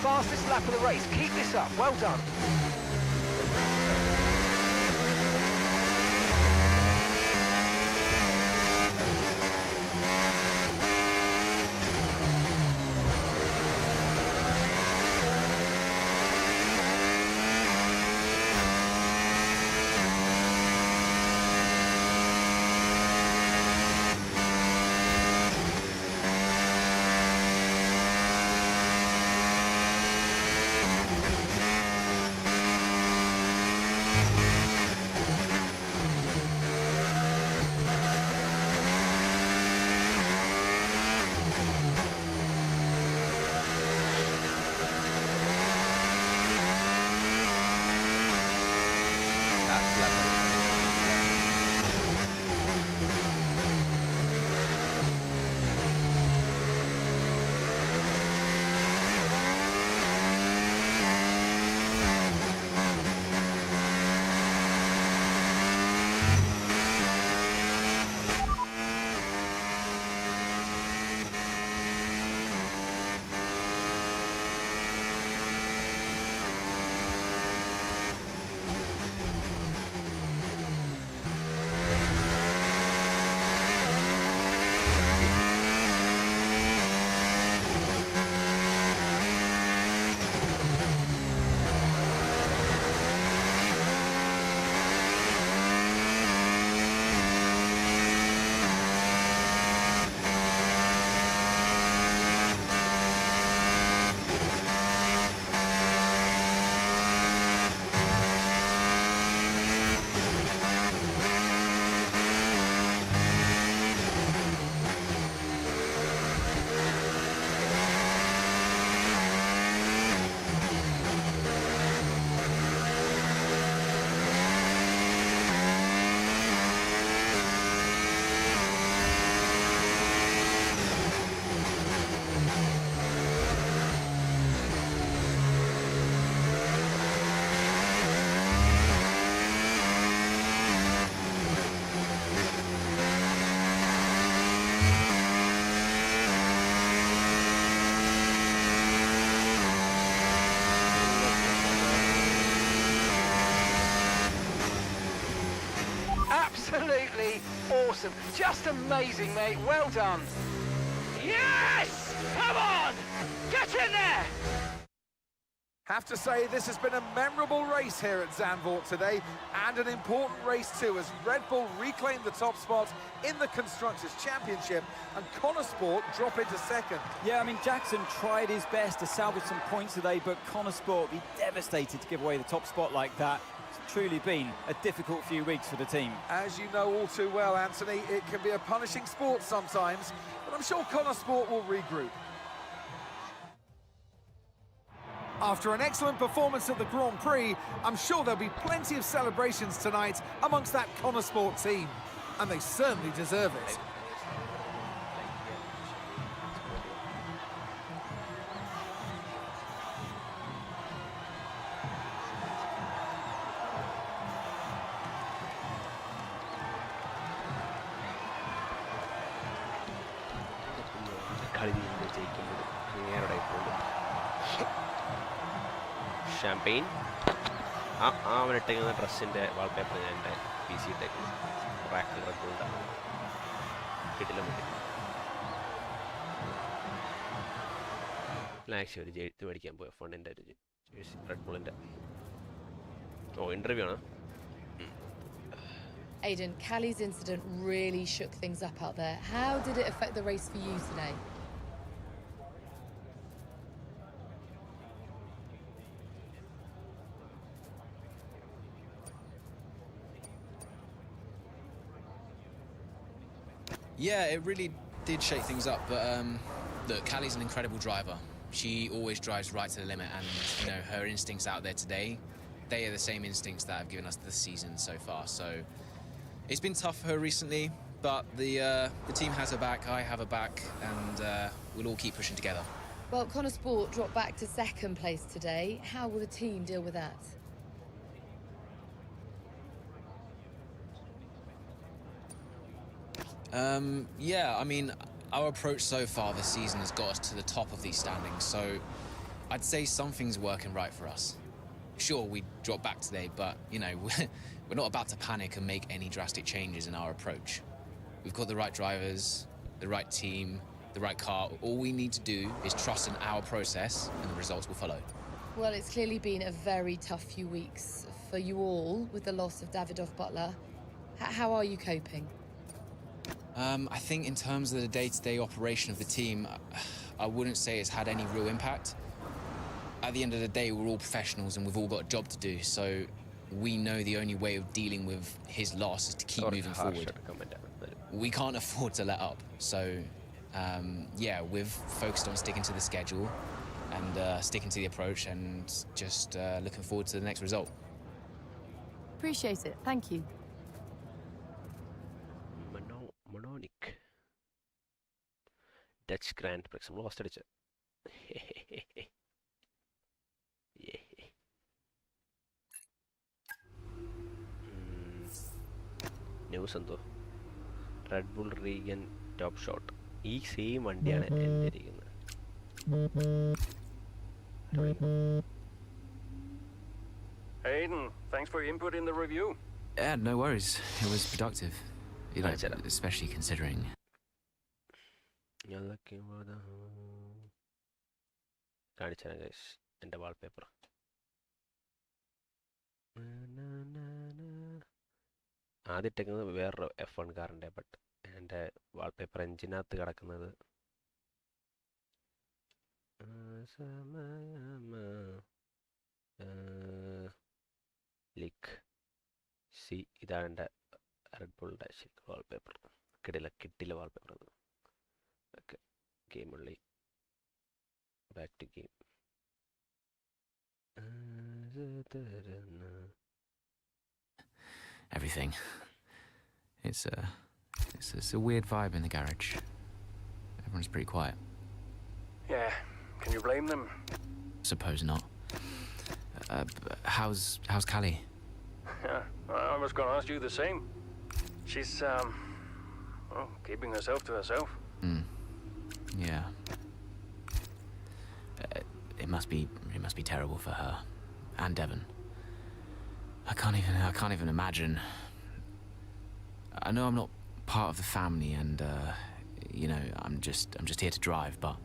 Fastest lap of the race. Keep this up. Well done. Absolutely awesome. Just amazing, mate. Well done. Yes! Come on! Get in there! Have to say, this has been a memorable race here at Zandvoort today, and an important race too, as Red Bull reclaimed the top spot in the Constructors' Championship, and Connor Sport drop into second. Yeah, I mean, Jackson tried his best to salvage some points today, but Connor Sport will be devastated to give away the top spot like that. It's truly been a difficult few weeks for the team. As you know all too well, Anthony, it can be a punishing sport sometimes, but I'm sure Connor Sport will regroup. After an excellent performance at the Grand Prix, I'm sure there'll be plenty of celebrations tonight amongst that Connor Sport team, and they certainly deserve it. കളി champagne അവനിട്ടേക്കുന്ന ഡ്രസ്സിൻ്റെ wallpaper ഞാൻ എൻ്റെ PC ഇട്ടേക്കുന്നു. Rack റെഡ്ബുളിൻ്റെ കിട്ടില്ല മുട്ടി. Actually ഒരു jersey മേടിക്കാൻ പോയ ഫണ്ടിൻ്റെ ഒരു ജേഴ്സി റെഡ്ബുളിൻ്റെ. ഇൻ്റർവ്യൂ ആണ്. Aiden, Callie's incident really shook things up out there. How did it affect the race for you today? Yeah, it really did shake things up, but look, Callie's an incredible driver. She always drives right to the limit, and you know, her instincts out there today, they are the same instincts that have given us this season so far. So it's been tough for her recently, but the team has her back, I have her back, and we'll all keep pushing together. Well, Connor Sport dropped back to second place today. How will the team deal with that? Yeah, I mean, our approach so far this season has got us to the top of these standings, so I'd say something's working right for us. Sure, we dropped back today, but, you know, we're not about to panic and make any drastic changes in our approach. We've got the right drivers, the right team, the right car. All we need to do is trust in our process, and the results will follow. Well, it's clearly been a very tough few weeks for you all with the loss of Davidoff Butler. How are you coping? I think in terms of the day-to-day operation of the team, I wouldn't say it's had any real impact. At the end of the day, we're all professionals and we've all got a job to do, so we know the only way of dealing with his loss is to keep moving forward. We can't afford to let up, so yeah, we've focused on sticking to the schedule and sticking to the approach and just looking forward to the next result. Appreciate it, thank you. Mononic Dutch Grand Prix. നമ്മൾ first അടിച്ച news എന്തോ red bull Reagan top shot. ഈ same വണ്ടിയാണ് എൻ്റെ ഇരിക്കുന്നത്. Aiden, thanks for your input in the review. Yeah, no worries. It was productive. You know, especially considering. കാണിച്ചാണ് guys എൻ്റെ wallpaper. ആദ്യം ഇട്ടേക്കുന്നത് വേറൊരു F1 കാറിൻ്റെ, ബട്ട് എൻ്റെ വാൾപേപ്പർ എഞ്ചിനകത്ത് കിടക്കുന്നത് ലിക്ക് സി. ഇതാണ് എൻ്റെ റെഡ് ബുളിൻ്റെ വാൾപേപ്പർ. കിട്ടില്ല വാൾപേപ്പർ. അത് ഓക്കെ, ഗെയിം ഉള്ളി back to game. Everything. It's a weird vibe in the garage. Everyone's pretty quiet. Yeah, can you blame them? Suppose not. How's Callie? Yeah, I was going to ask you the same. She's well, keeping herself to herself. Yeah. It must be terrible for her and Devon. I can't even imagine. I know I'm not part of the family, and you know, I'm just here to drive, but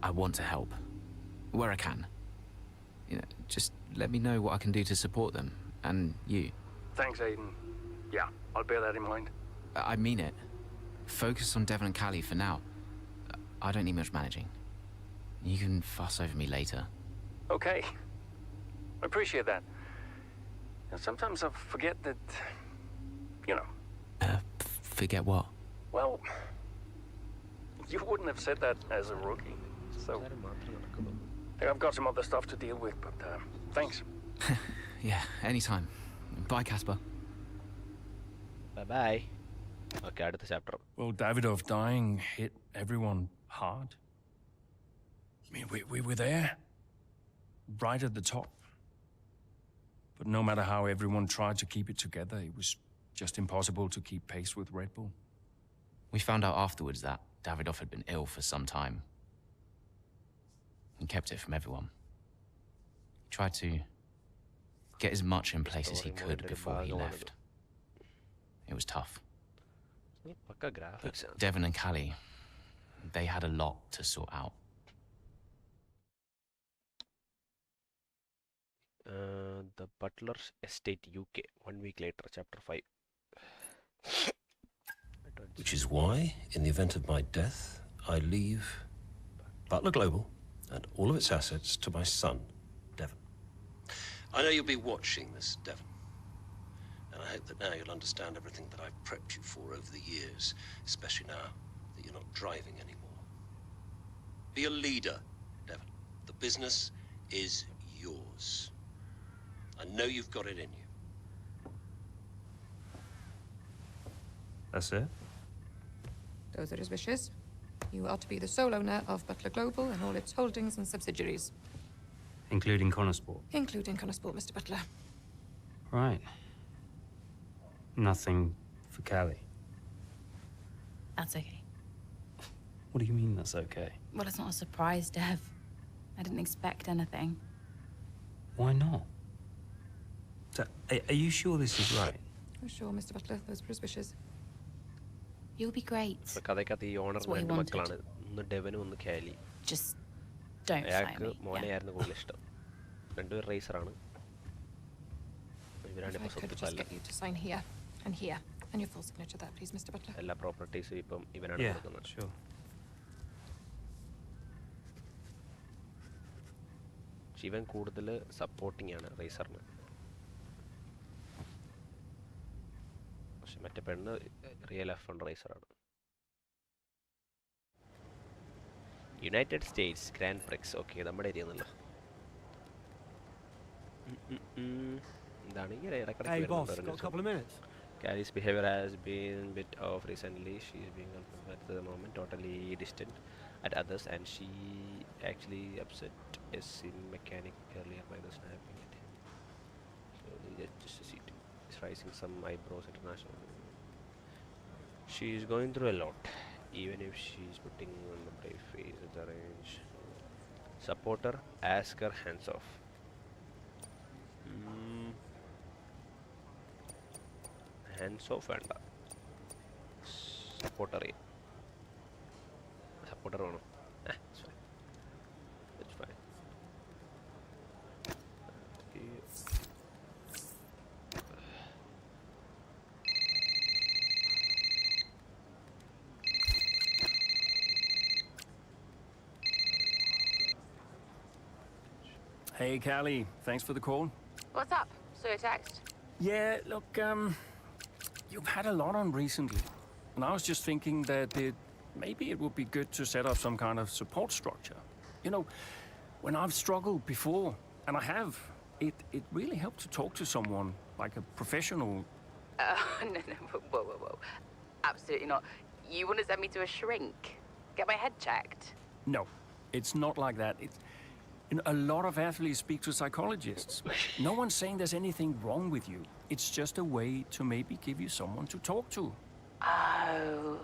I want to help where I can. You know, just let me know what I can do to support them and you. Thanks, Aiden. Yeah, I'll bear that in mind. I mean it. Focus on Devon and Callie for now. I don't need much managing. You can fuss over me later. Okay. I appreciate that. And sometimes I forget that, you know. Forget what? Well, you wouldn't have said that as a rookie. So, I've got some other stuff to deal with, but thanks. Yeah, anytime. Bye, Casper. Bye-bye. Okay, അടുത്ത chapter. Well, Davidoff dying hit everyone hard. I mean, we were there, right at the top. But no matter how everyone tried to keep it together, it was just impossible to keep pace with Red Bull. We found out afterwards that Davidoff had been ill for some time. He kept it from everyone. tried to get as much in place as he could before he left. It was tough. Devon and Callie, they had a lot to sort out. The Butler's Estate UK, 1 week later, chapter 5. Which is why, in the event of my death, I leave Butler Global and all of its assets to my son, Devon. I know you'll be watching this, Devon. And I hope that now you'll understand everything that I've prepped you for over the years, especially now that you're not driving anymore. Be a leader, Devon. The business is yours. I know you've got it in you. That's it? Those are his wishes. You are to be the sole owner of Butler Global and all its holdings and subsidiaries. Including Connorsport? Including Connorsport, Mr. Butler. Right. Nothing for Callie? That's okay. What do you mean that's okay? Well, it's not a surprise, Dev. I didn't expect anything. Why not? So, are you sure this is right? I'm sure, Mr. Butler. Those were his wishes. You'll be great. That's what he wanted. Just don't fight me. Yeah. If I could just get you to sign here and here. And your full signature there, please, Mr. Butler. Yeah, sure. Shivan കൂടുതൽ supporting ആണ് റേസറിന്. പക്ഷെ മറ്റേ പെണ്ണ് real F1 റേസറാണ്. United States Grand Prix. Okay, നമ്മുടെ area ഒന്നുമില്ല. എന്താണ് ഇങ്ങനെ ഇടയ്ക്കിടയ്ക്ക് Callie's behavior has been a bit off recently. She's being at the moment totally distant at others, and she actually upset a sim mechanic earlier by the snapping at him. So just a seat. He's raising some eyebrows internationally. She's going through a lot, even if she's putting on the brave face at the range. Support her, ask her hands off. Hands off and supporter. Supporter or no? It's fine. It's fine. Hey, Callie. Thanks for the call. What's up? Saw your text. Yeah, look, you've had a lot on recently. And I was just thinking that maybe it would be good to set up some kind of support structure. You know, when I've struggled before, and I have, it really helped to talk to someone, like a professional. No, whoa. Absolutely not. You want to send me to a shrink? Get my head checked? No, it's not like that. A lot of athletes speak to psychologists. No one's saying there's anything wrong with you. It's just a way to maybe give you someone to talk to. Oh,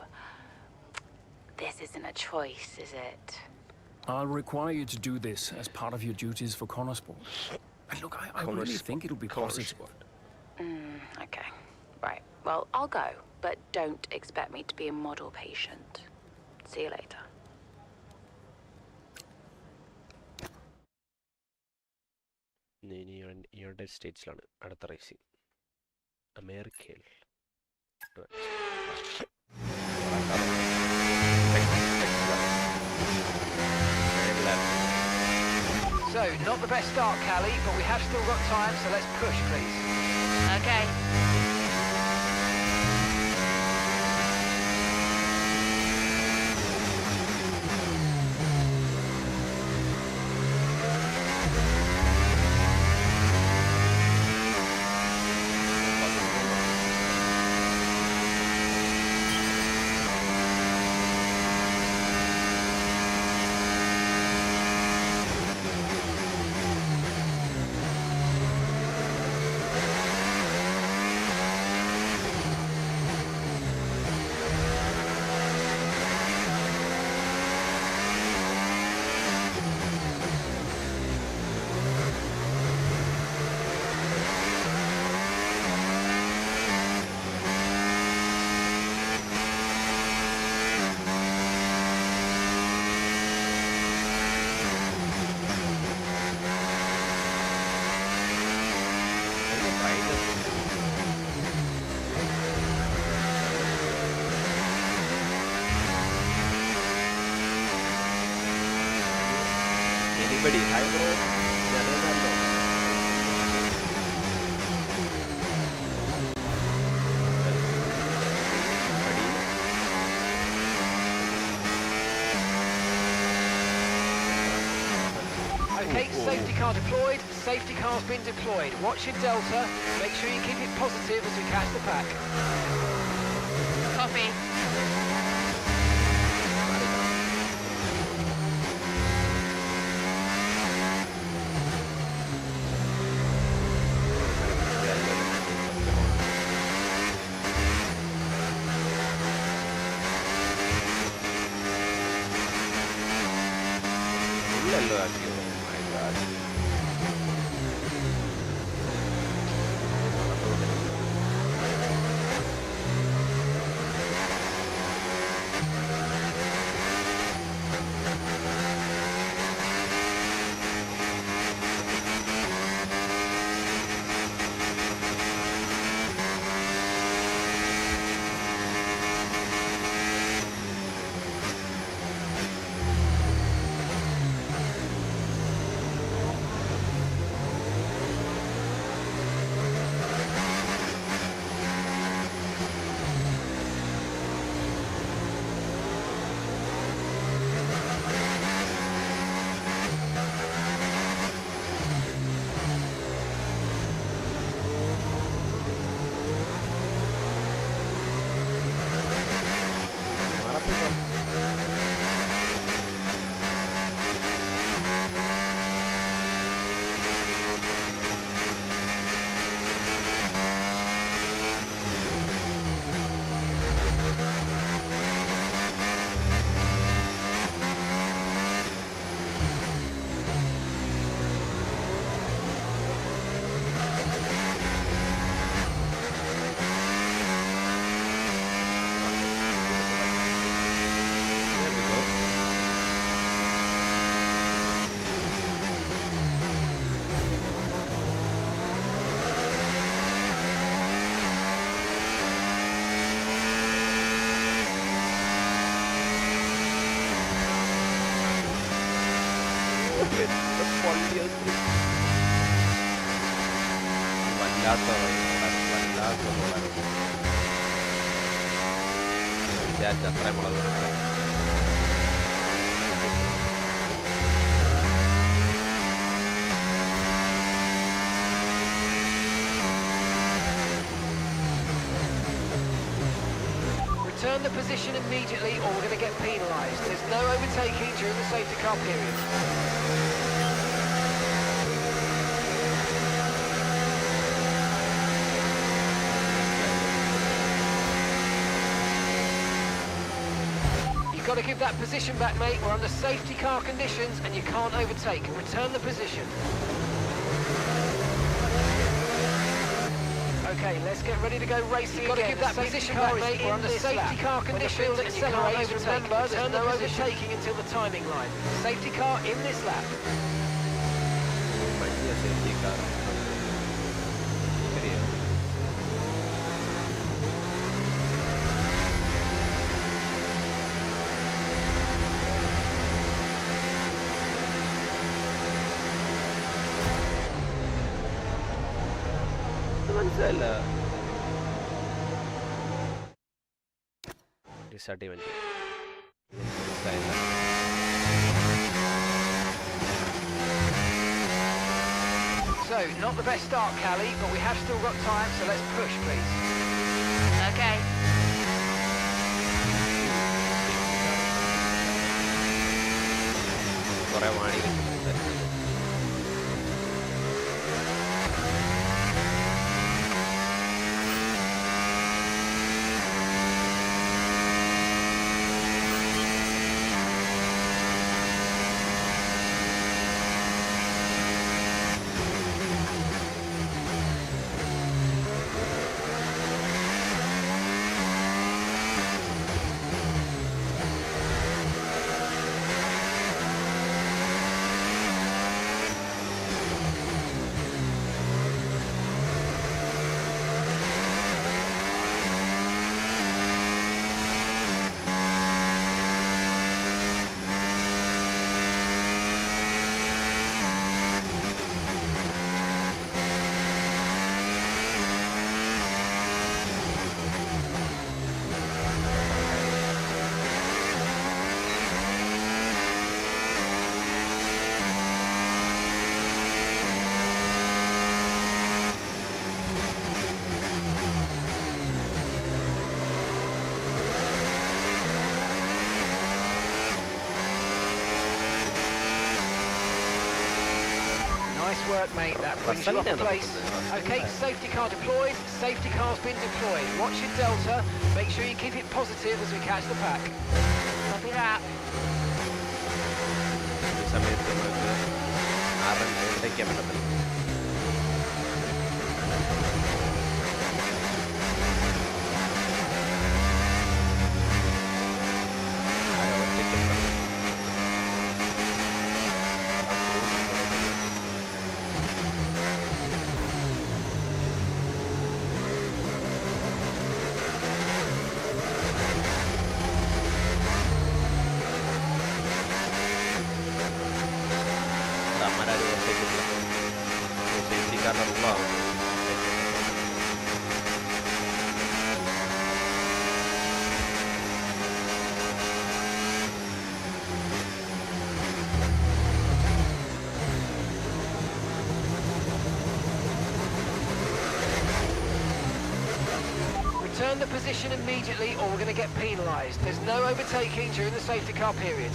this isn't a choice, is it? I'll require you to do this as part of your duties for Connorsport. And look, I really think it'll be positive. Okay, right. Well, I'll go, but don't expect me to be a model patient. See you later. United സ്റ്റേറ്റ്സിലാണ് അടുത്ത racing. അമേരിക്കയിൽ So, not the best start, Callie, but we have still got time, so let's push, please. Okay. Everybody, hi bro. Okay, safety car deployed. Safety car's been deployed. Watch your delta. Make sure you keep it positive as we catch the pack. Copy. Return the position immediately or we're going to get penalised. There's no overtaking during the safety car period. You've got to give that position back, mate. We're under safety car conditions and you can't overtake. Return the position. Okay, let's get ready to go racing. You've got to give that position back, mate. We're under safety car conditions and you can't overtake. Remember, there's no overtaking until the timing line. Safety car in this lap. Disadvantage. So, not the best start, Callie, but we have still got time, so let's push, please. Okay. Nice work, mate. That brings you up a place. Okay, safety car deployed. Safety car's been deployed. Watch your delta. Make sure you keep it positive as we catch the pack. Copy that. Return the position immediately or we're going to get penalised. There's no overtaking during the safety car period.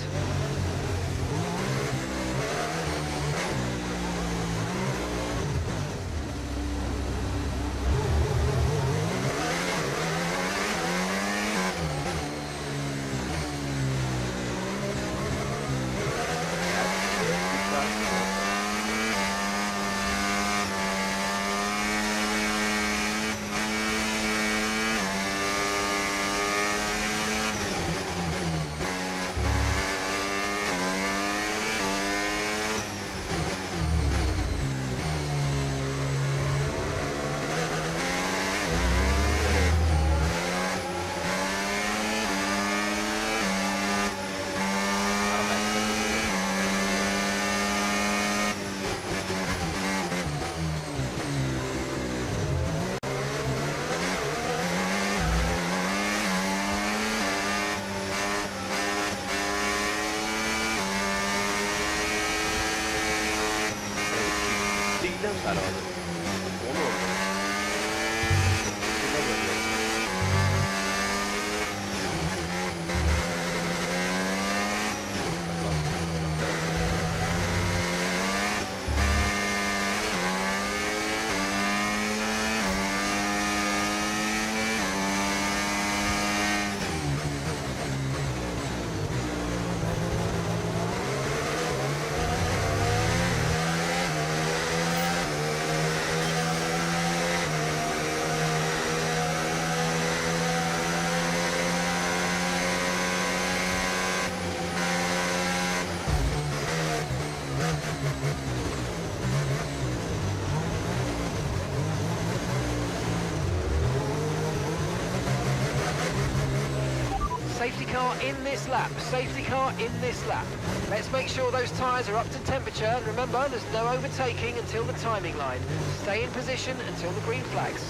Safety car in this lap. Safety car in this lap. Let's make sure those tyres are up to temperature. And remember, there's no overtaking until the timing line. Stay in position until the green flags.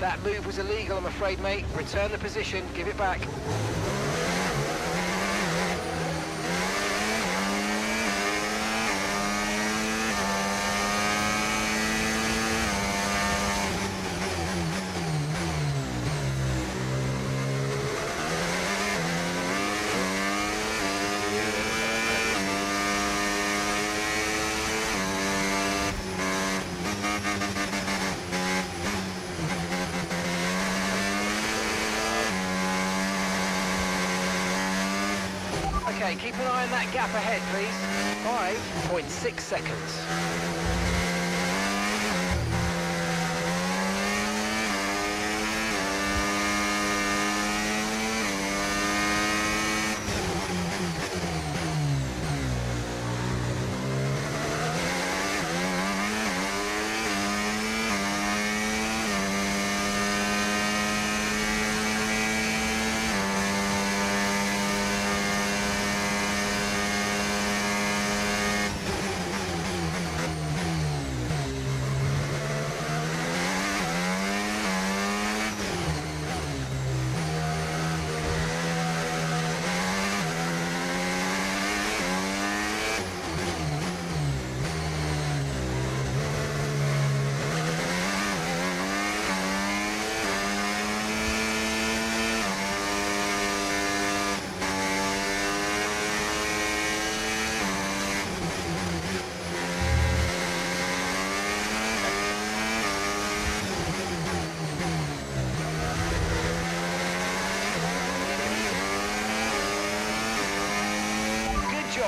That move was illegal, I'm afraid, mate. Return the position, give it back. Okay, keep an eye on that gap ahead, please. 5.6 seconds.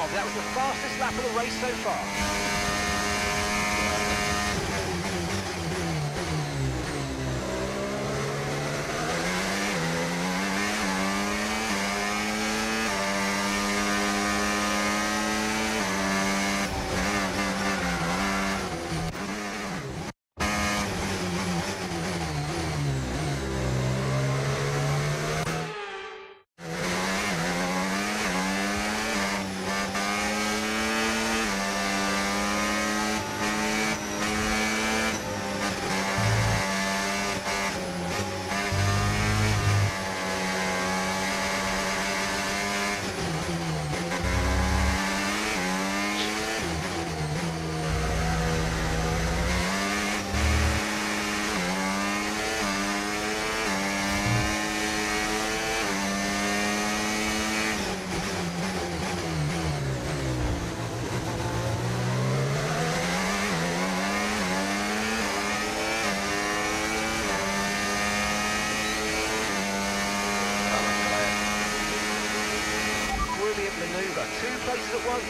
job. That was the fastest lap of the race so far. Maneuver, 2 places at once.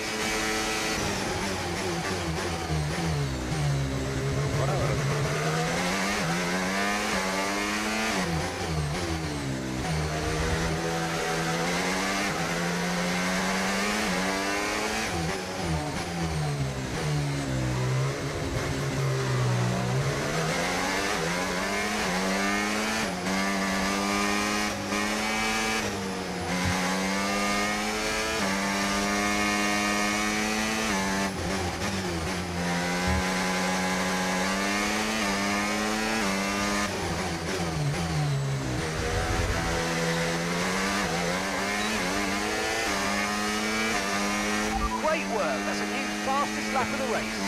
Great work, that's a new fastest lap of the race.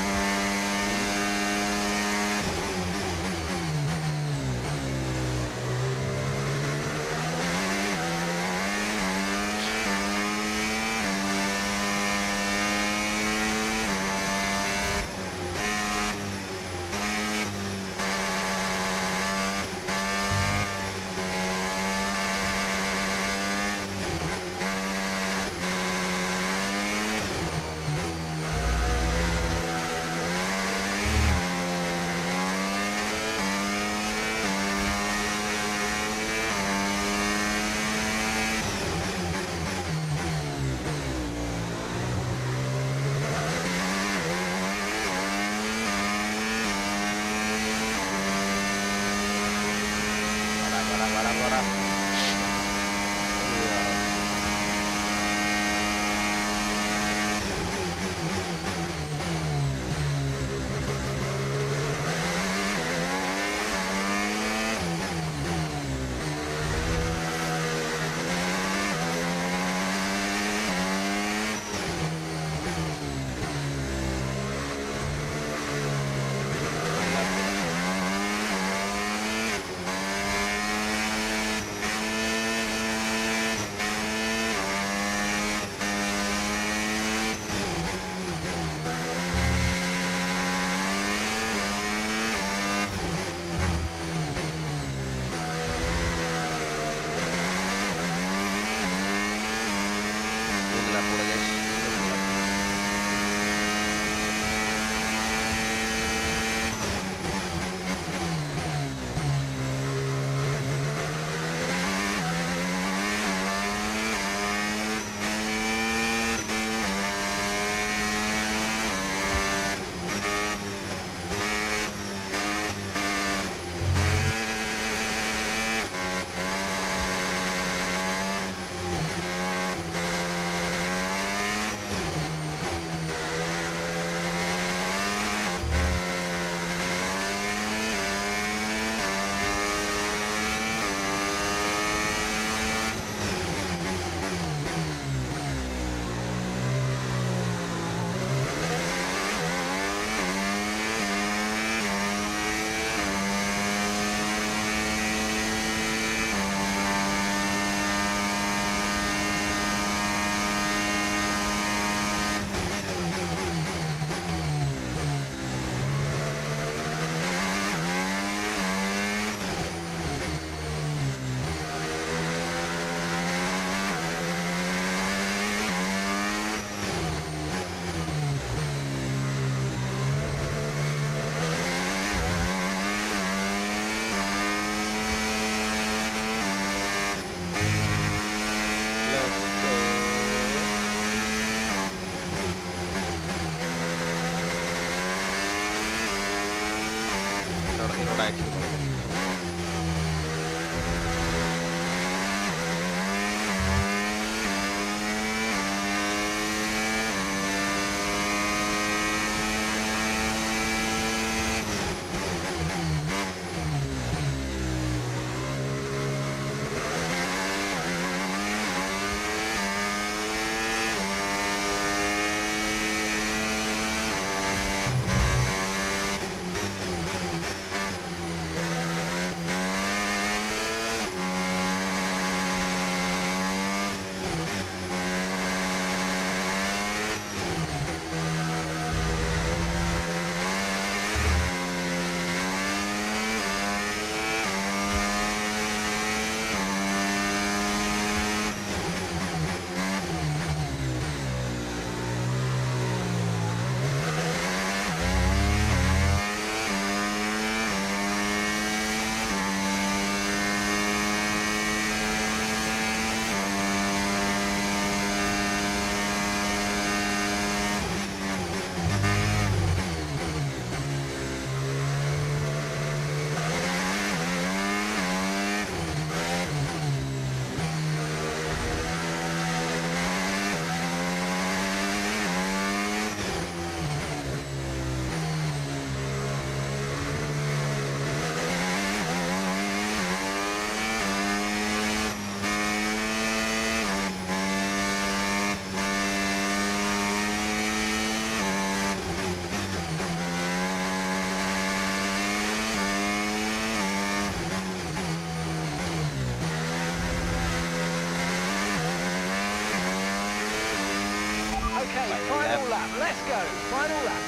Final lap, let's go, final lap.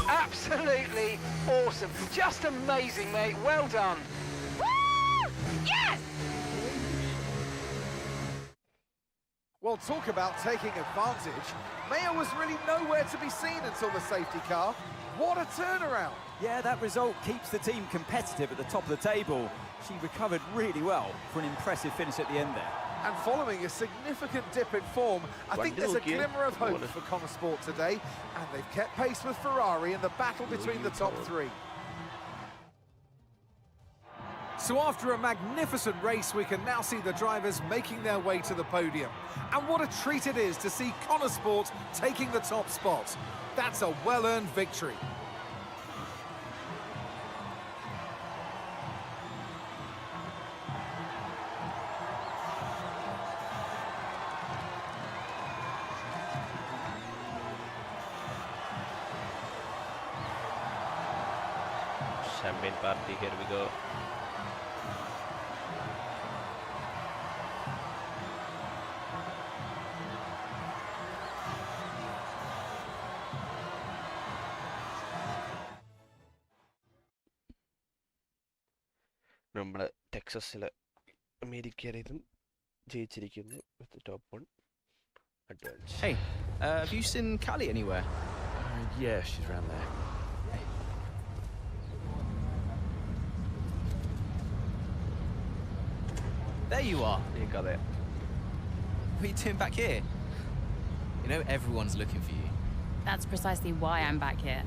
Absolutely awesome. Just amazing, mate. Well done. Woo! Yes! Well, talk about taking advantage. Maya was really nowhere to be seen until the safety car. What a turnaround. Yeah, that result keeps the team competitive at the top of the table. She recovered really well for an impressive finish at the end there. And following a significant dip in form, I think there's a glimmer of hope for Connorsport today, and they've kept pace with Ferrari in the battle between the top three. So after a magnificent race, we can now see the drivers making their way to the podium. And what a treat it is to see Connorsport taking the top spot. That's a well-earned victory. Champagne party, here we go. നമ്മുടെ ടെക്സസിലെ അമേരിക്കയുടെ ഇതും ജയിച്ചിരിക്കുന്നു with the top one advance. Hey, have you seen Callie anywhere? Yeah, she's around there. There you are. You got it. What are you doing back here? You know everyone's looking for you. That's precisely why I'm back here.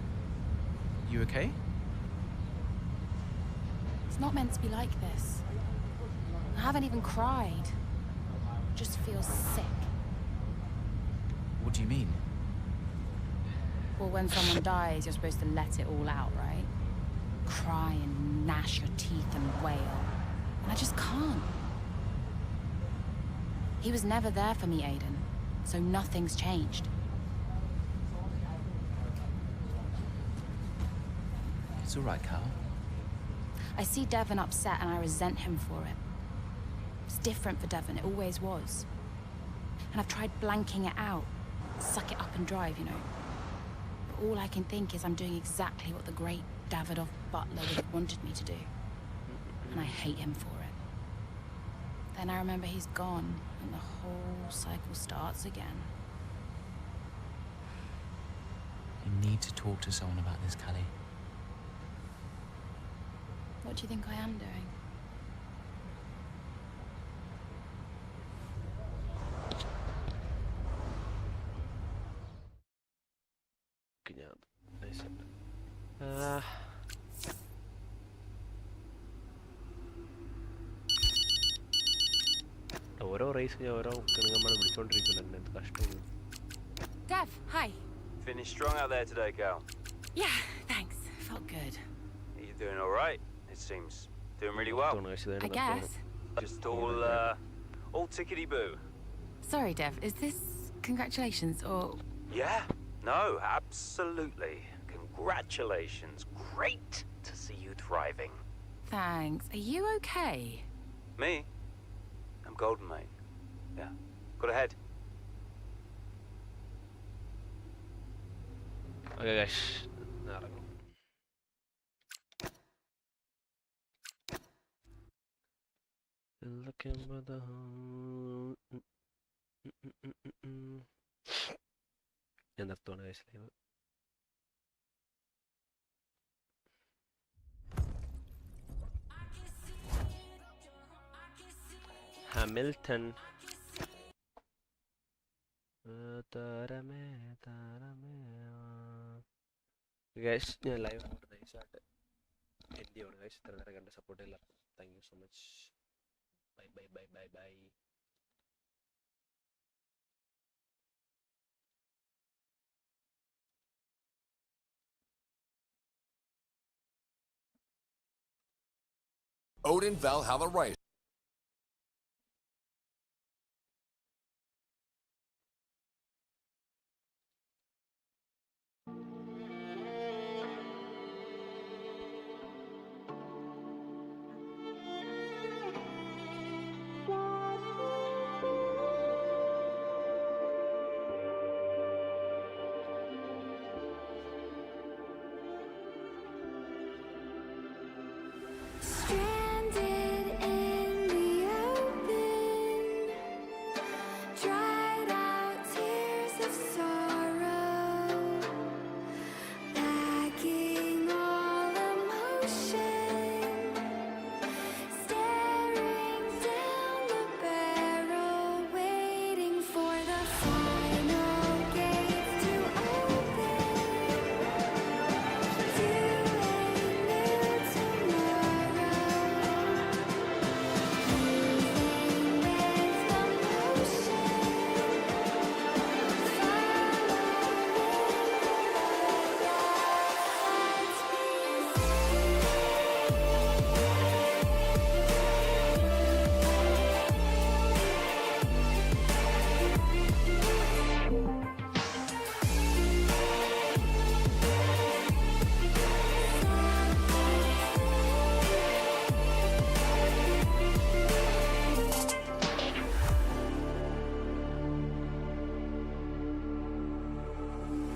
You okay? It's not meant to be like this. I haven't even cried. Just feel sick. What do you mean? Well, when someone dies, you're supposed to let it all out, right? Cry and gnash your teeth and wail. And I just can't. He was never there for me, Aiden. So nothing's changed. It's all right, Cal. I see Devon upset and I resent him for it. It's different for Devon, it always was. And I've tried blanking it out. Suck it up and drive, you know. But all I can think is I'm doing exactly what the great Davidoff butler would have wanted me to do. And I hate him for it. Then I remember he's gone, and the whole cycle starts again. You need to talk to someone about this, Callie. What do you think I am doing? Nice. ഓരോ raise ഓരോ കിണുങ്ങന്മാരെ വിളിച്ചോണ്ടിരിക്കുന്നുണ്ട് എന്ത് കഷ്ടം. Dev, hi. Finished strong out there today, Cal. Yeah, thanks. Felt good. Are you doing all right? It seems doing really well. I guess. Just all tickety-boo. Sorry, Dev, is this congratulations or... Yeah, no, absolutely. Congratulations. Great to see you thriving. Thanks. Are you okay? Me? I'm golden, mate. Yeah. Got ahead. Okay, guys. Looking for the ഞാൻ നിർത്തുവാണ് guys live. Hamilton guys ഞാൻ live അങ്ങോട്ട് നൈസായിട്ട് end ചെയ്യുവാണ് guys. ഇത്ര നേരം കണ്ട support എല്ലാവർക്കും thank you so much. Bye bye bye bye bye. Odin Valhalla Rice.